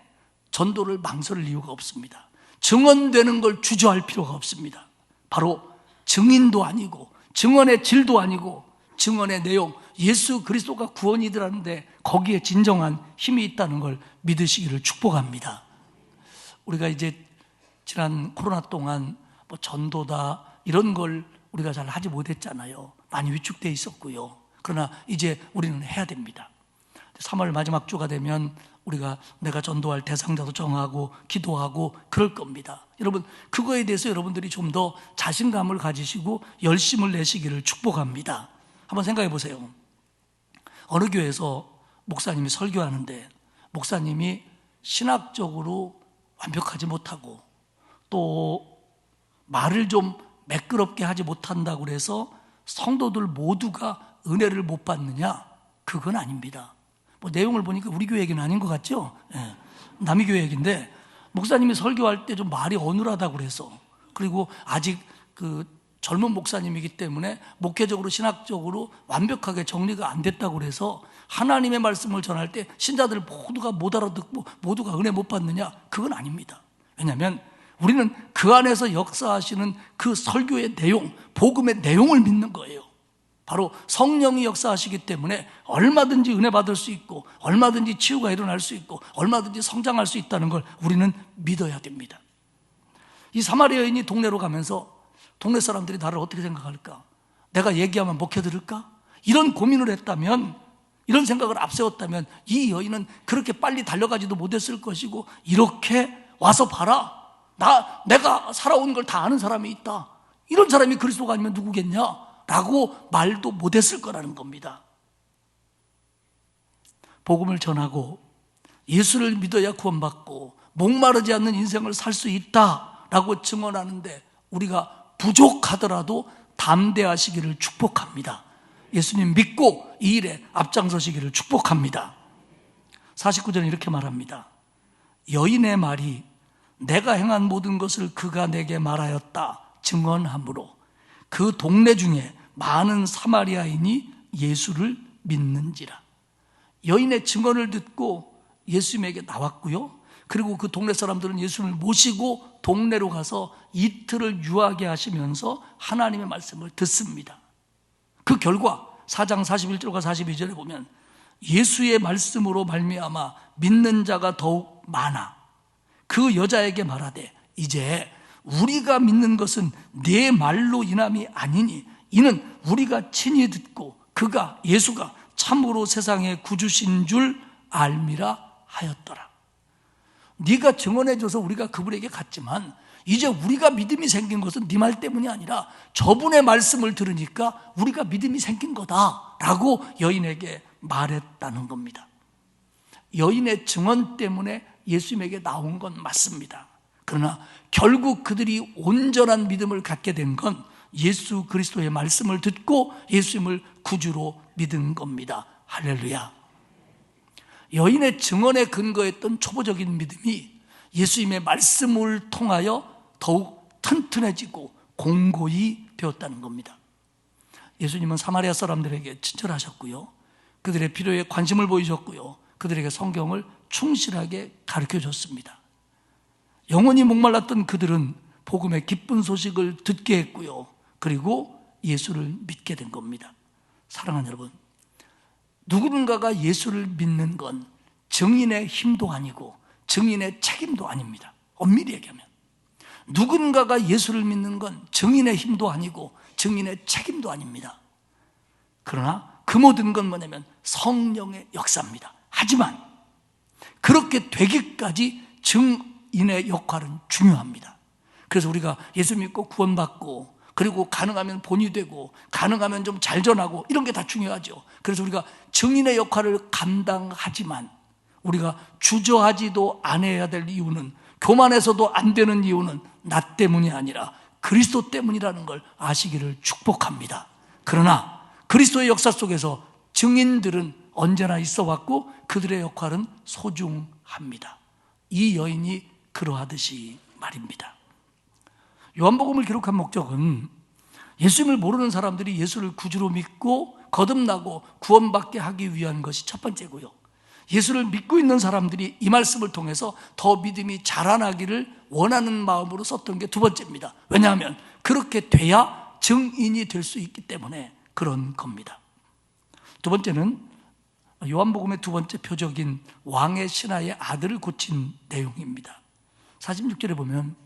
전도를 망설일 이유가 없습니다. 증언되는 걸 주저할 필요가 없습니다. 바로 증인도 아니고 증언의 질도 아니고 증언의 내용, 예수 그리스도가 구원이더라는데 거기에 진정한 힘이 있다는 걸 믿으시기를 축복합니다. 우리가 이제 지난 코로나 동안 전도다 이런 걸 우리가 잘 하지 못했잖아요. 많이 위축되어 있었고요. 그러나 이제 우리는 해야 됩니다. 3월 마지막 주가 되면 우리가 내가 전도할 대상자도 정하고 기도하고 그럴 겁니다. 여러분, 그거에 대해서 여러분들이 좀 더 자신감을 가지시고 열심을 내시기를 축복합니다. 한번 생각해 보세요. 어느 교회에서 목사님이 설교하는데 목사님이 신학적으로 완벽하지 못하고 또 말을 좀 매끄럽게 하지 못한다고 해서 성도들 모두가 은혜를 못 받느냐? 그건 아닙니다. 내용을 보니까 우리 교회 얘기는 아닌 것 같죠? 예. 남의 교회 얘기인데 목사님이 설교할 때 좀 말이 어눌하다고 그래서, 그리고 아직 젊은 목사님이기 때문에 목회적으로 신학적으로 완벽하게 정리가 안 됐다고 그래서 하나님의 말씀을 전할 때 신자들 모두가 못 알아듣고 모두가 은혜 못 받느냐? 그건 아닙니다. 왜냐하면 우리는 그 안에서 역사하시는 그 설교의 내용, 복음의 내용을 믿는 거예요. 바로 성령이 역사하시기 때문에 얼마든지 은혜 받을 수 있고 얼마든지 치유가 일어날 수 있고 얼마든지 성장할 수 있다는 걸 우리는 믿어야 됩니다. 이 사마리아 여인이 동네로 가면서 동네 사람들이 나를 어떻게 생각할까? 내가 얘기하면 먹혀들을까? 이런 고민을 했다면, 이런 생각을 앞세웠다면 이 여인은 그렇게 빨리 달려가지도 못했을 것이고 이렇게 와서 봐라, 내가 살아온 걸 다 아는 사람이 있다, 이런 사람이 그리스도가 아니면 누구겠냐? 라고 말도 못했을 거라는 겁니다. 복음을 전하고 예수를 믿어야 구원받고 목마르지 않는 인생을 살 수 있다라고 증언하는데 우리가 부족하더라도 담대하시기를 축복합니다. 예수님 믿고 이 일에 앞장서시기를 축복합니다. 49절은 이렇게 말합니다. 여인의 말이 내가 행한 모든 것을 그가 내게 말하였다 증언하므로 그 동네 중에 많은 사마리아인이 예수를 믿는지라. 여인의 증언을 듣고 예수님에게 나왔고요. 그리고 그 동네 사람들은 예수님을 모시고 동네로 가서 이틀을 유하게 하시면서 하나님의 말씀을 듣습니다. 그 결과 4장 41절과 42절에 보면 예수의 말씀으로 말미암아 믿는 자가 더욱 많아 그 여자에게 말하되 이제 우리가 믿는 것은 네 말로 인함이 아니니 이는 우리가 친히 듣고 그가 예수가 참으로 세상의 구주신 줄 알미라 하였더라. 네가 증언해줘서 우리가 그분에게 갔지만 이제 우리가 믿음이 생긴 것은 네 말 때문이 아니라 저분의 말씀을 들으니까 우리가 믿음이 생긴 거다라고 여인에게 말했다는 겁니다. 여인의 증언 때문에 예수님에게 나온 건 맞습니다. 그러나 결국 그들이 온전한 믿음을 갖게 된 건 예수 그리스도의 말씀을 듣고 예수님을 구주로 믿은 겁니다. 할렐루야. 여인의 증언에 근거했던 초보적인 믿음이 예수님의 말씀을 통하여 더욱 튼튼해지고 공고히 되었다는 겁니다. 예수님은 사마리아 사람들에게 친절하셨고요, 그들의 필요에 관심을 보이셨고요, 그들에게 성경을 충실하게 가르쳐줬습니다. 영원히 목말랐던 그들은 복음의 기쁜 소식을 듣게 했고요, 그리고 예수를 믿게 된 겁니다. 사랑하는 여러분, 누군가가 예수를 믿는 건 증인의 힘도 아니고 증인의 책임도 아닙니다. 엄밀히 얘기하면 누군가가 예수를 믿는 건 증인의 힘도 아니고 증인의 책임도 아닙니다. 그러나 그 모든 건 뭐냐면 성령의 역사입니다. 하지만 그렇게 되기까지 증인의 역할은 중요합니다. 그래서 우리가 예수 믿고 구원받고 그리고 가능하면 본이 되고 가능하면 좀 잘 전하고 이런 게 다 중요하죠. 그래서 우리가 증인의 역할을 감당하지만 우리가 주저하지도 않아야 될 이유는, 교만해서도 안 되는 이유는 나 때문이 아니라 그리스도 때문이라는 걸 아시기를 축복합니다. 그러나 그리스도의 역사 속에서 증인들은 언제나 있어 왔고 그들의 역할은 소중합니다. 이 여인이 그러하듯이 말입니다. 요한복음을 기록한 목적은 예수님을 모르는 사람들이 예수를 구주로 믿고 거듭나고 구원받게 하기 위한 것이 첫 번째고요, 예수를 믿고 있는 사람들이 이 말씀을 통해서 더 믿음이 자라나기를 원하는 마음으로 썼던 게 두 번째입니다. 왜냐하면 그렇게 돼야 증인이 될 수 있기 때문에 그런 겁니다. 두 번째는 요한복음의 두 번째 표적인 왕의 신하의 아들을 고친 내용입니다. 46절에 보면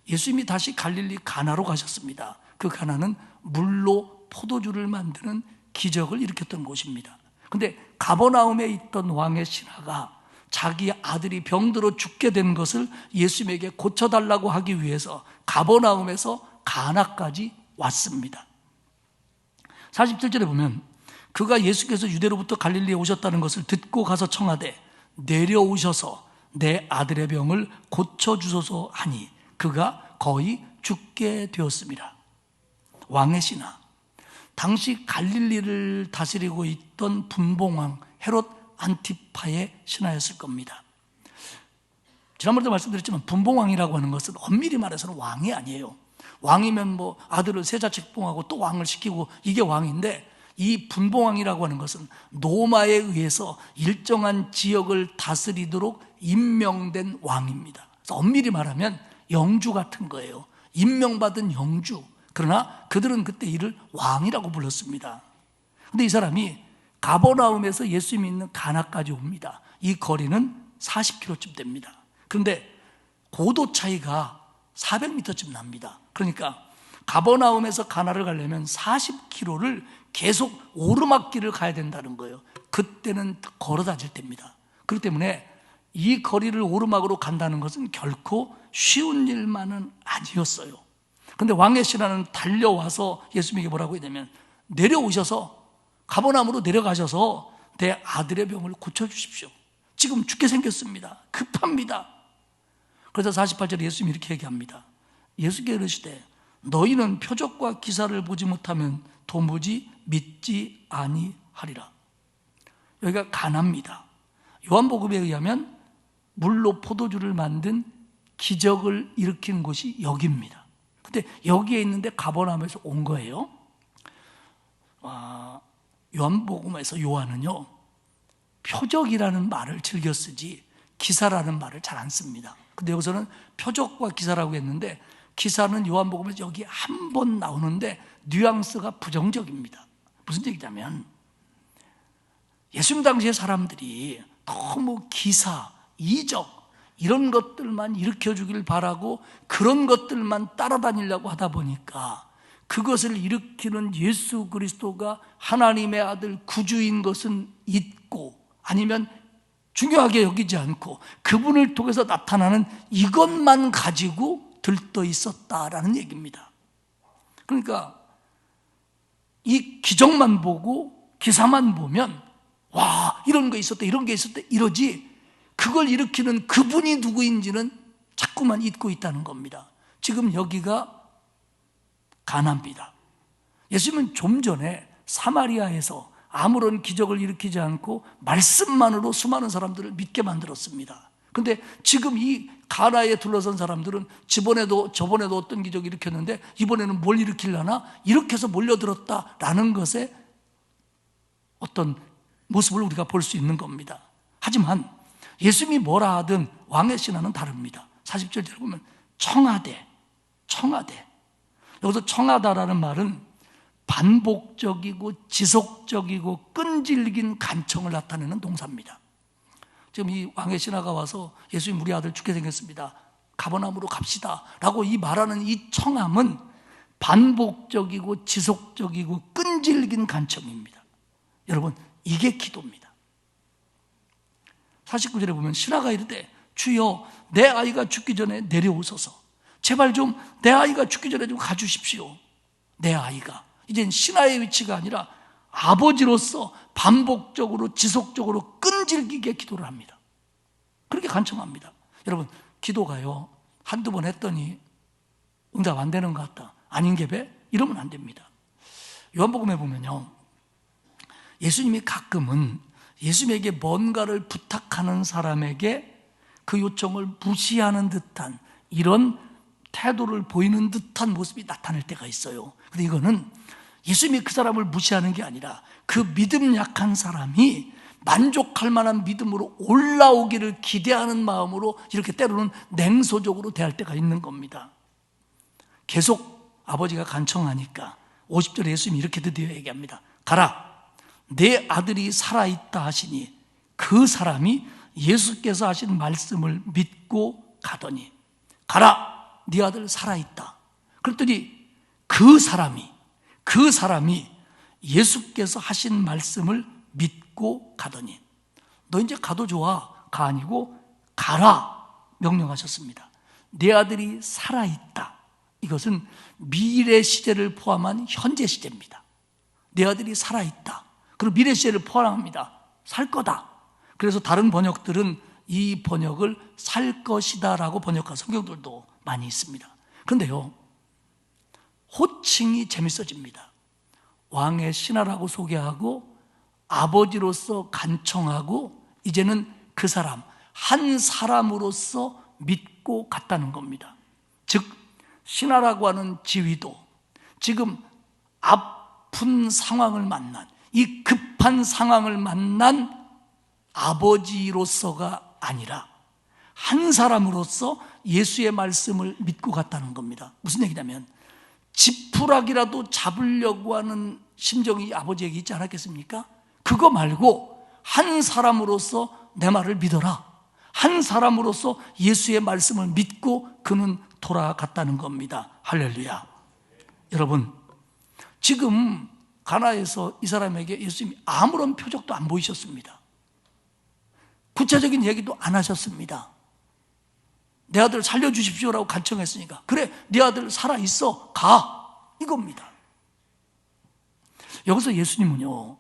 예수님이 다시 갈릴리 가나로 가셨습니다. 그 가나는 물로 포도주를 만드는 기적을 일으켰던 곳입니다. 근데 가버나움에 있던 왕의 신하가 자기 아들이 병들어 죽게 된 것을 예수님에게 고쳐달라고 하기 위해서 가버나움에서 가나까지 왔습니다. 47절에 보면 그가 예수께서 유대로부터 갈릴리에 오셨다는 것을 듣고 가서 청하되 내려오셔서 내 아들의 병을 고쳐주소서 하니 그가 거의 죽게 되었습니다. 왕의 신하, 당시 갈릴리를 다스리고 있던 분봉왕 헤롯 안티파의 신하였을 겁니다. 지난번에도 말씀드렸지만 분봉왕이라고 하는 것은 엄밀히 말해서는 왕이 아니에요. 왕이면 뭐 아들을 세자책봉하고 또 왕을 시키고 이게 왕인데, 이 분봉왕이라고 하는 것은 로마에 의해서 일정한 지역을 다스리도록 임명된 왕입니다. 그래서 엄밀히 말하면 영주 같은 거예요. 임명받은 영주. 그러나 그들은 그때 이를 왕이라고 불렀습니다. 근데 이 사람이 가버나움에서 예수님이 있는 가나까지 옵니다. 이 거리는 40km쯤 됩니다. 그런데 고도 차이가 400m쯤 납니다. 그러니까 가버나움에서 가나를 가려면 40km를 계속 오르막길을 가야 된다는 거예요. 그때는 걸어 다닐 때입니다. 그렇기 때문에 이 거리를 오르막으로 간다는 것은 결코 쉬운 일만은 아니었어요. 근데 왕의 신하는 달려와서 예수님에게 뭐라고 했냐면 내려오셔서 가버나움으로 내려가셔서 내 아들의 병을 고쳐주십시오. 지금 죽게 생겼습니다. 급합니다. 그래서 48절에 예수님이 이렇게 얘기합니다. 예수께서 이르시되 너희는 표적과 기사를 보지 못하면 도무지 믿지 아니하리라. 여기가 가나입니다. 요한복음에 의하면 물로 포도주를 만든 기적을 일으킨 곳이 여기입니다. 근데 여기에 있는데 가버나움에서 온 거예요. 요한복음에서 요한은요, 표적이라는 말을 즐겨 쓰지 기사라는 말을 잘 안 씁니다. 근데 여기서는 표적과 기사라고 했는데 기사는 요한복음에서 여기 한 번 나오는데 뉘앙스가 부정적입니다. 무슨 얘기냐면 예수님 당시의 사람들이 너무 기사, 이적 이런 것들만 일으켜주길 바라고 그런 것들만 따라다니려고 하다 보니까 그것을 일으키는 예수 그리스도가 하나님의 아들 구주인 것은 잊고 아니면 중요하게 여기지 않고 그분을 통해서 나타나는 이것만 가지고 들떠 있었다라는 얘기입니다. 그러니까 이 기적만 보고 기사만 보면 와 이런 거 있었다 이런 게 있었다 이러지 그걸 일으키는 그분이 누구인지는 자꾸만 잊고 있다는 겁니다. 지금 여기가 가나입니다. 예수님은 좀 전에 사마리아에서 아무런 기적을 일으키지 않고 말씀만으로 수많은 사람들을 믿게 만들었습니다. 그런데 지금 이 가나에 둘러선 사람들은 저번에도 어떤 기적을 일으켰는데 이번에는 뭘 일으키려나? 이렇게 해서 몰려들었다라는 것에 어떤 모습을 우리가 볼 수 있는 겁니다. 하지만 예수님이 뭐라 하든 왕의 신하는 다릅니다. 40절 보면 청하되 여기서 청하다라는 말은 반복적이고 지속적이고 끈질긴 간청을 나타내는 동사입니다. 지금 이 왕의 신하가 와서 예수님 우리 아들 죽게 생겼습니다. 가버나움으로 갑시다 라고 이 말하는 이 청함은 반복적이고 지속적이고 끈질긴 간청입니다. 여러분 이게 기도입니다. 49절에 보면 신하가 이르되 주여 내 아이가 죽기 전에 내려오소서. 제발 좀 내 아이가 죽기 전에 좀 가주십시오. 내 아이가 이젠 신하의 위치가 아니라 아버지로서 반복적으로 지속적으로 끈질기게 기도를 합니다. 그렇게 간청합니다. 여러분 기도가요 한두 번 했더니 응답 안 되는 것 같다 아닌 게배 이러면 안 됩니다. 요한복음에 보면요 예수님이 가끔은 예수님에게 뭔가를 부탁하는 사람에게 그 요청을 무시하는 듯한 이런 태도를 보이는 듯한 모습이 나타날 때가 있어요. 근데 이거는 예수님이 그 사람을 무시하는 게 아니라 그 믿음 약한 사람이 만족할 만한 믿음으로 올라오기를 기대하는 마음으로 이렇게 때로는 냉소적으로 대할 때가 있는 겁니다. 계속 아버지가 간청하니까 50절에 예수님이 이렇게 드디어 얘기합니다. 가라 내 아들이 살아있다 하시니 그 사람이 예수께서 하신 말씀을 믿고 가더니 가라 네 아들 살아있다. 그랬더니 그 사람이 예수께서 하신 말씀을 믿고 가더니 너 이제 가도 좋아 가 아니고 가라 명령하셨습니다. 내 아들이 살아있다. 이것은 미래 시제를 포함한 현재 시제입니다. 내 아들이 살아있다. 그리고 미래 시제를 포함합니다. 살 거다. 그래서 다른 번역들은 이 번역을 살 것이다 라고 번역한 성경들도 많이 있습니다. 그런데요 호칭이 재밌어집니다. 왕의 신하라고 소개하고 아버지로서 간청하고 이제는 그 사람 한 사람으로서 믿고 갔다는 겁니다. 즉 신하라고 하는 지위도 지금 아픈 상황을 만난 이 급한 상황을 만난 아버지로서가 아니라 한 사람으로서 예수의 말씀을 믿고 갔다는 겁니다. 무슨 얘기냐면 지푸라기라도 잡으려고 하는 심정이 아버지에게 있지 않았겠습니까? 그거 말고 한 사람으로서 내 말을 믿어라. 한 사람으로서 예수의 말씀을 믿고 그는 돌아갔다는 겁니다. 할렐루야. 여러분 지금 가나에서 이 사람에게 예수님이 아무런 표적도 안 보이셨습니다. 구체적인 얘기도 안 하셨습니다. 내 아들 살려주십시오라고 간청했으니까 그래 네 아들 살아있어 가 이겁니다. 여기서 예수님은요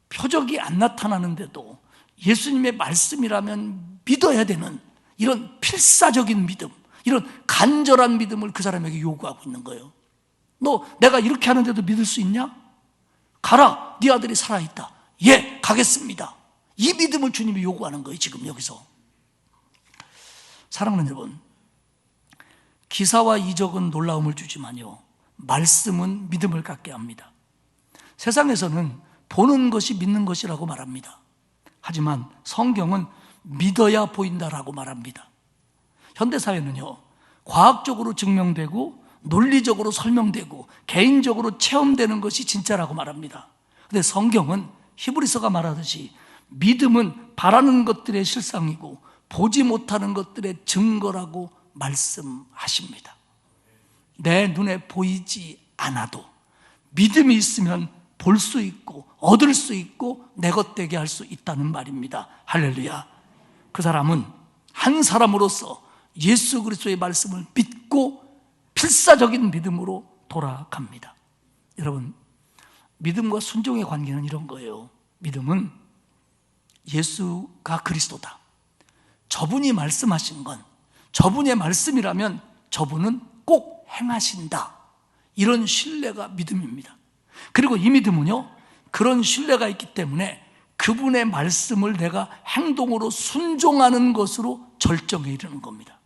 표적이 안 나타나는데도 예수님의 말씀이라면 믿어야 되는 이런 필사적인 믿음 이런 간절한 믿음을 그 사람에게 요구하고 있는 거예요. 너 내가 이렇게 하는데도 믿을 수 있냐? 가라 네 아들이 살아있다. 예 가겠습니다. 이 믿음을 주님이 요구하는 거예요. 지금 여기서 사랑하는 여러분 기사와 이적은 놀라움을 주지만요 말씀은 믿음을 갖게 합니다. 세상에서는 보는 것이 믿는 것이라고 말합니다. 하지만 성경은 믿어야 보인다라고 말합니다. 현대사회는요, 과학적으로 증명되고 논리적으로 설명되고 개인적으로 체험되는 것이 진짜라고 말합니다. 근데 성경은 히브리서가 말하듯이 믿음은 바라는 것들의 실상이고 보지 못하는 것들의 증거라고 말씀하십니다. 내 눈에 보이지 않아도 믿음이 있으면 볼 수 있고 얻을 수 있고 내 것 되게 할 수 있다는 말입니다. 할렐루야. 그 사람은 한 사람으로서 예수 그리스도의 말씀을 믿고 필사적인 믿음으로 돌아갑니다. 여러분, 믿음과 순종의 관계는 이런 거예요. 믿음은 예수가 그리스도다, 저분이 말씀하신 건 저분의 말씀이라면 저분은 꼭 행하신다, 이런 신뢰가 믿음입니다. 그리고 이 믿음은요, 그런 신뢰가 있기 때문에 그분의 말씀을 내가 행동으로 순종하는 것으로 절정에 이르는 겁니다.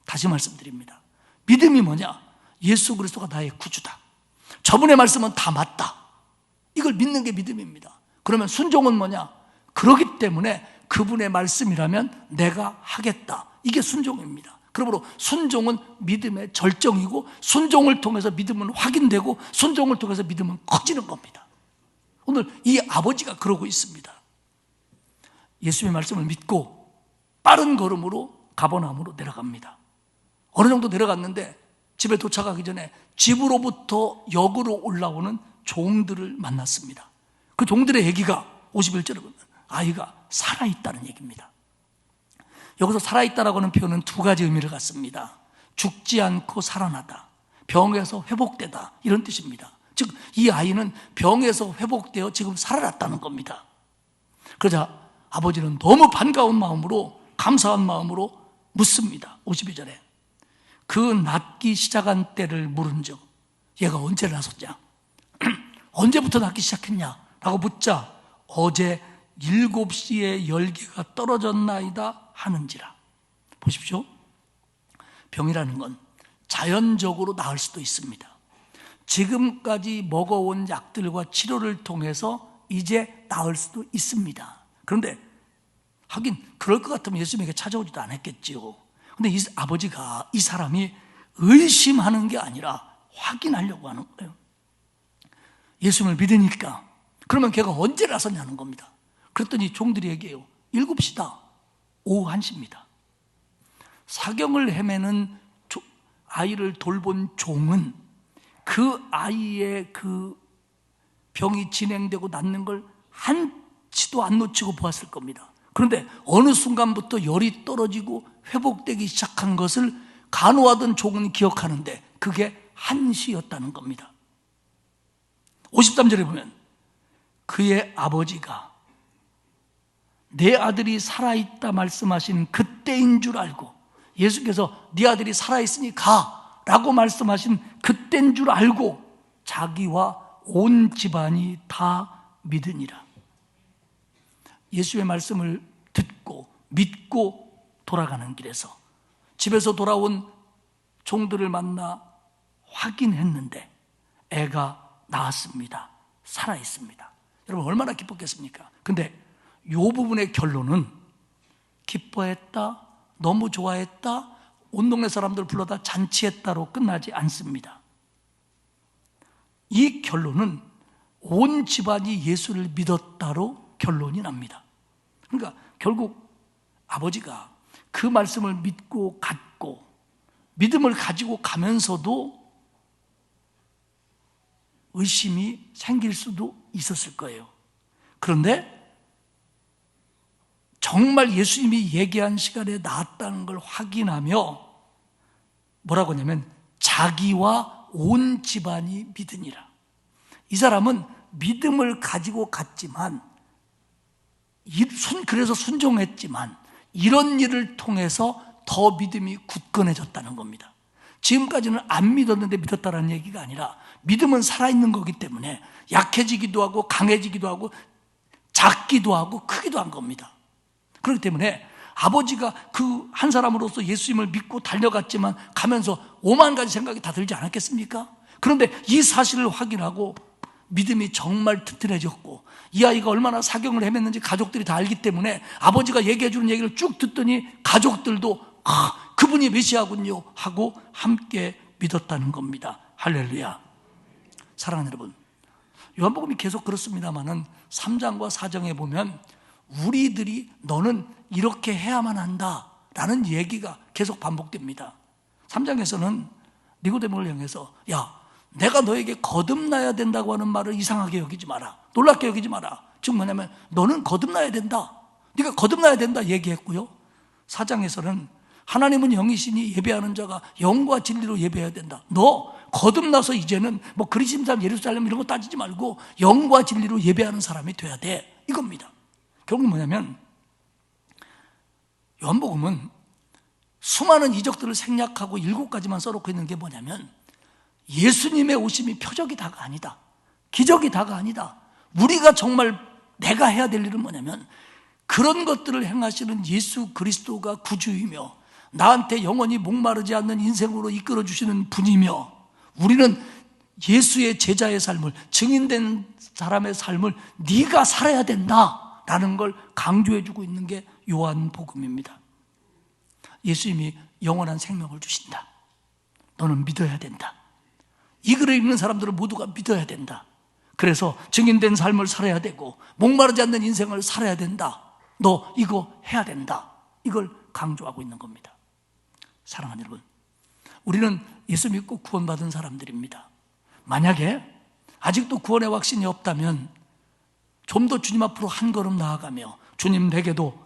다시 말씀드립니다. 믿음이 뭐냐? 예수 그리스도가 나의 구주다, 저분의 말씀은 다 맞다, 이걸 믿는 게 믿음입니다. 그러면 순종은 뭐냐? 그러기 때문에 그분의 말씀이라면 내가 하겠다, 이게 순종입니다. 그러므로 순종은 믿음의 절정이고 순종을 통해서 믿음은 확인되고 순종을 통해서 믿음은 커지는 겁니다. 오늘 이 아버지가 그러고 있습니다. 예수의 말씀을 믿고 빠른 걸음으로 가버나움으로 내려갑니다. 어느 정도 내려갔는데 집에 도착하기 전에 집으로부터 역으로 올라오는 종들을 만났습니다. 그 종들의 얘기가 51절에 보면 아이가 살아있다는 얘기입니다. 여기서 살아있다라고 하는 표현은 두 가지 의미를 갖습니다. 죽지 않고 살아나다, 병에서 회복되다, 이런 뜻입니다. 즉 이 아이는 병에서 회복되어 지금 살아났다는 겁니다. 그러자 아버지는 너무 반가운 마음으로, 감사한 마음으로 묻습니다. 52절에 그 낫기 시작한 때를 물은즉, 얘가 언제 나섰냐, 언제부터 낫기 시작했냐 라고 묻자 어제 7시에 열기가 떨어졌나이다 하는지라. 보십시오, 병이라는 건 자연적으로 나을 수도 있습니다. 지금까지 먹어온 약들과 치료를 통해서 이제 나을 수도 있습니다. 그런데 하긴 그럴 것 같으면 예수님에게 찾아오지도 않았겠지요. 근데 이 아버지가, 이 사람이 의심하는 게 아니라 확인하려고 하는 거예요. 예수님을 믿으니까 그러면 걔가 언제 나섰냐는 겁니다. 그랬더니 종들이 얘기해요. 7시다. 오후 1시입니다. 사경을 헤매는 아이를 돌본 종은 그 아이의 그 병이 진행되고 낫는 걸 한치도 안 놓치고 보았을 겁니다. 그런데 어느 순간부터 열이 떨어지고 회복되기 시작한 것을 간호하던 종은 기억하는데 그게 1시였다는 겁니다. 53절에 보면 그의 아버지가 내 아들이 살아있다 말씀하신 그때인 줄 알고, 예수께서 네 아들이 살아있으니 가 라고 말씀하신 그때인 줄 알고 자기와 온 집안이 다 믿으니라. 예수의 말씀을 듣고 믿고 돌아가는 길에서 집에서 돌아온 종들을 만나 확인했는데 애가 나았습니다. 살아있습니다. 여러분 얼마나 기뻤겠습니까? 근데 이 부분의 결론은 기뻐했다, 너무 좋아했다, 온 동네 사람들 불러다 잔치했다로 끝나지 않습니다. 이 결론은 온 집안이 예수를 믿었다로 결론이 납니다. 그러니까 결국 아버지가 그 말씀을 믿고 갔고 믿음을 가지고 가면서도 의심이 생길 수도 있었을 거예요. 그런데 정말 예수님이 얘기한 시간에 나았다는 걸 확인하며 뭐라고 하냐면 자기와 온 집안이 믿으니라. 이 사람은 믿음을 가지고 갔지만, 그래서 순종했지만 이런 일을 통해서 더 믿음이 굳건해졌다는 겁니다. 지금까지는 안 믿었는데 믿었다는 얘기가 아니라 믿음은 살아있는 거기 때문에 약해지기도 하고 강해지기도 하고 작기도 하고 크기도 한 겁니다. 그렇기 때문에 아버지가 그 한 사람으로서 예수님을 믿고 달려갔지만 가면서 5만 가지 생각이 다 들지 않았겠습니까? 그런데 이 사실을 확인하고 믿음이 정말 튼튼해졌고 이 아이가 얼마나 사경을 헤맸는지 가족들이 다 알기 때문에 아버지가 얘기해 주는 얘기를 쭉 듣더니 가족들도 그분이 메시아군요 하고 함께 믿었다는 겁니다. 할렐루야. 사랑하는 여러분, 요한복음이 계속 그렇습니다마는 3장과 4장에 보면 우리들이 너는 이렇게 해야만 한다라는 얘기가 계속 반복됩니다. 3장에서는 니고데모를 향해서 야, 내가 너에게 거듭나야 된다고 하는 말을 이상하게 여기지 마라, 놀랍게 여기지 마라. 즉 뭐냐면 너는 거듭나야 된다, 네가 거듭나야 된다 얘기했고요. 4장에서는 하나님은 영이시니 예배하는 자가 영과 진리로 예배해야 된다. 너 거듭나서 이제는 뭐 그리심산 예루살렘 이런 거 따지지 말고 영과 진리로 예배하는 사람이 돼야 돼, 이겁니다. 결국 뭐냐면 요한복음은 수많은 이적들을 생략하고 7가지만 써놓고 있는 게 뭐냐면 예수님의 오심이 표적이 다가 아니다, 기적이 다가 아니다. 우리가 정말 내가 해야 될 일은 뭐냐면 그런 것들을 행하시는 예수 그리스도가 구주이며 나한테 영원히 목마르지 않는 인생으로 이끌어 주시는 분이며 우리는 예수의 제자의 삶을, 증인된 사람의 삶을 네가 살아야 된다라는 걸 강조해 주고 있는 게 요한복음입니다. 예수님이 영원한 생명을 주신다. 너는 믿어야 된다. 이 글을 읽는 사람들은 모두가 믿어야 된다. 그래서 증인된 삶을 살아야 되고 목마르지 않는 인생을 살아야 된다. 너 이거 해야 된다. 이걸 강조하고 있는 겁니다. 사랑하는 여러분, 우리는 예수 믿고 구원받은 사람들입니다. 만약에 아직도 구원의 확신이 없다면 좀 더 주님 앞으로 한 걸음 나아가며 주님 내게도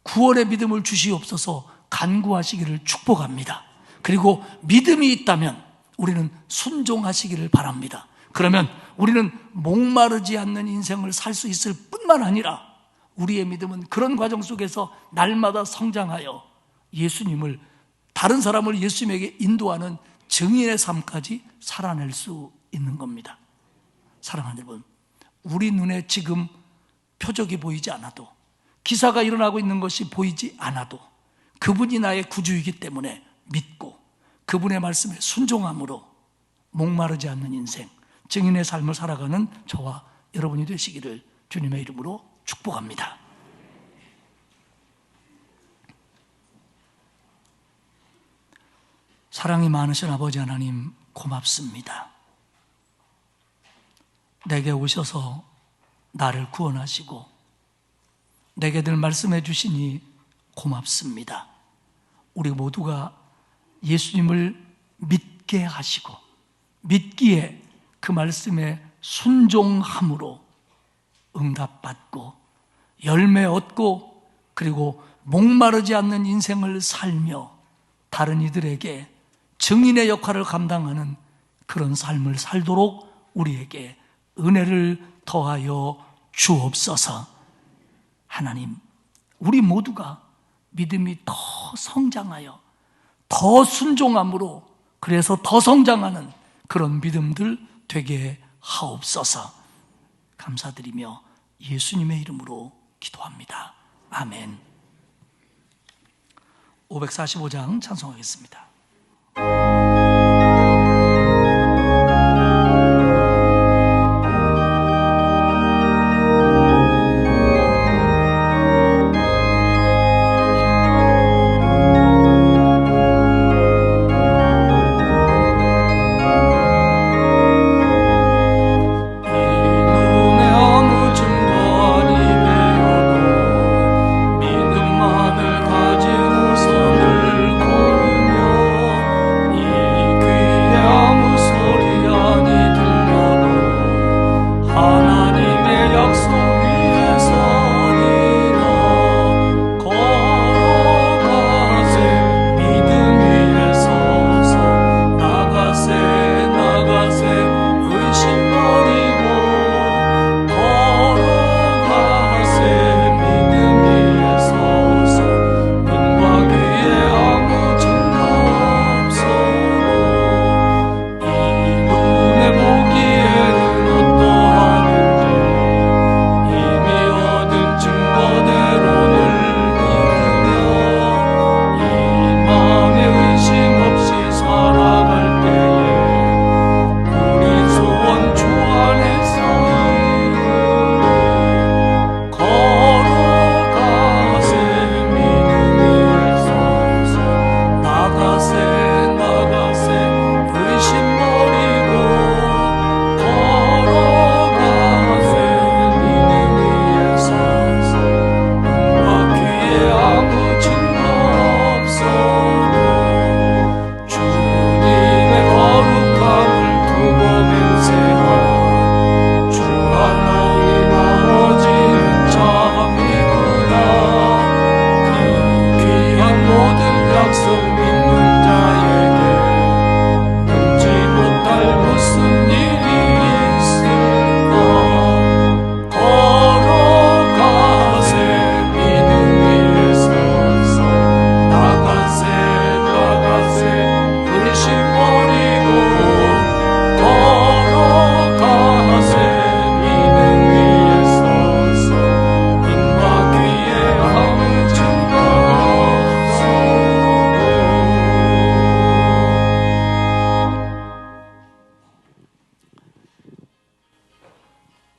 구원의 믿음을 주시옵소서 간구하시기를 축복합니다. 그리고 믿음이 있다면 우리는 순종하시기를 바랍니다. 그러면 우리는 목마르지 않는 인생을 살 수 있을 뿐만 아니라 우리의 믿음은 그런 과정 속에서 날마다 성장하여 예수님을, 다른 사람을 예수님에게 인도하는 증인의 삶까지 살아낼 수 있는 겁니다. 사랑하는 여러분, 우리 눈에 지금 표적이 보이지 않아도, 기사가 일어나고 있는 것이 보이지 않아도 그분이 나의 구주이기 때문에 믿고 그분의 말씀에 순종함으로 목마르지 않는 인생, 증인의 삶을 살아가는 저와 여러분이 되시기를 주님의 이름으로 축복합니다. 사랑이 많으신 아버지 하나님 고맙습니다. 내게 오셔서 나를 구원하시고 내게 늘 말씀해 주시니 고맙습니다. 우리 모두가 예수님을 믿게 하시고 믿기에 그 말씀에 순종함으로 응답받고 열매 얻고 그리고 목마르지 않는 인생을 살며 다른 이들에게 증인의 역할을 감당하는 그런 삶을 살도록 우리에게 은혜를 더하여 주옵소서. 하나님, 우리 모두가 믿음이 더 성장하여 더 순종함으로 그래서 더 성장하는 그런 믿음들 되게 하옵소서. 감사드리며 예수님의 이름으로 기도합니다. 아멘. 545장 찬송하겠습니다. 믿음만을 가지고서 늘 걸으며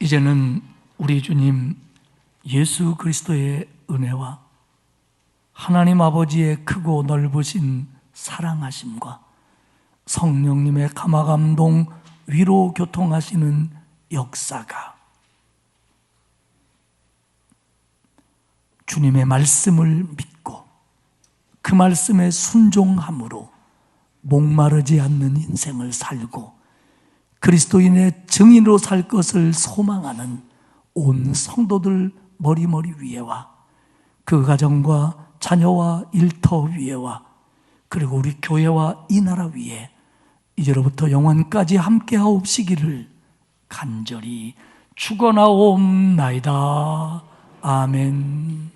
이제는 우리 주님 예수 그리스도의 은혜와 하나님 아버지의 크고 넓으신 사랑하심과 성령님의 감화감동 위로 교통하시는 역사가 주님의 말씀을 믿고 그 말씀에 순종함으로 목마르지 않는 인생을 살고 그리스도인의 증인으로 살 것을 소망하는 온 성도들 머리머리 위에와 그 가정과 자녀와 일터 위에와 그리고 우리 교회와 이 나라 위에 이제로부터 영원까지 함께하옵시기를 간절히 축원하옵나이다. 아멘.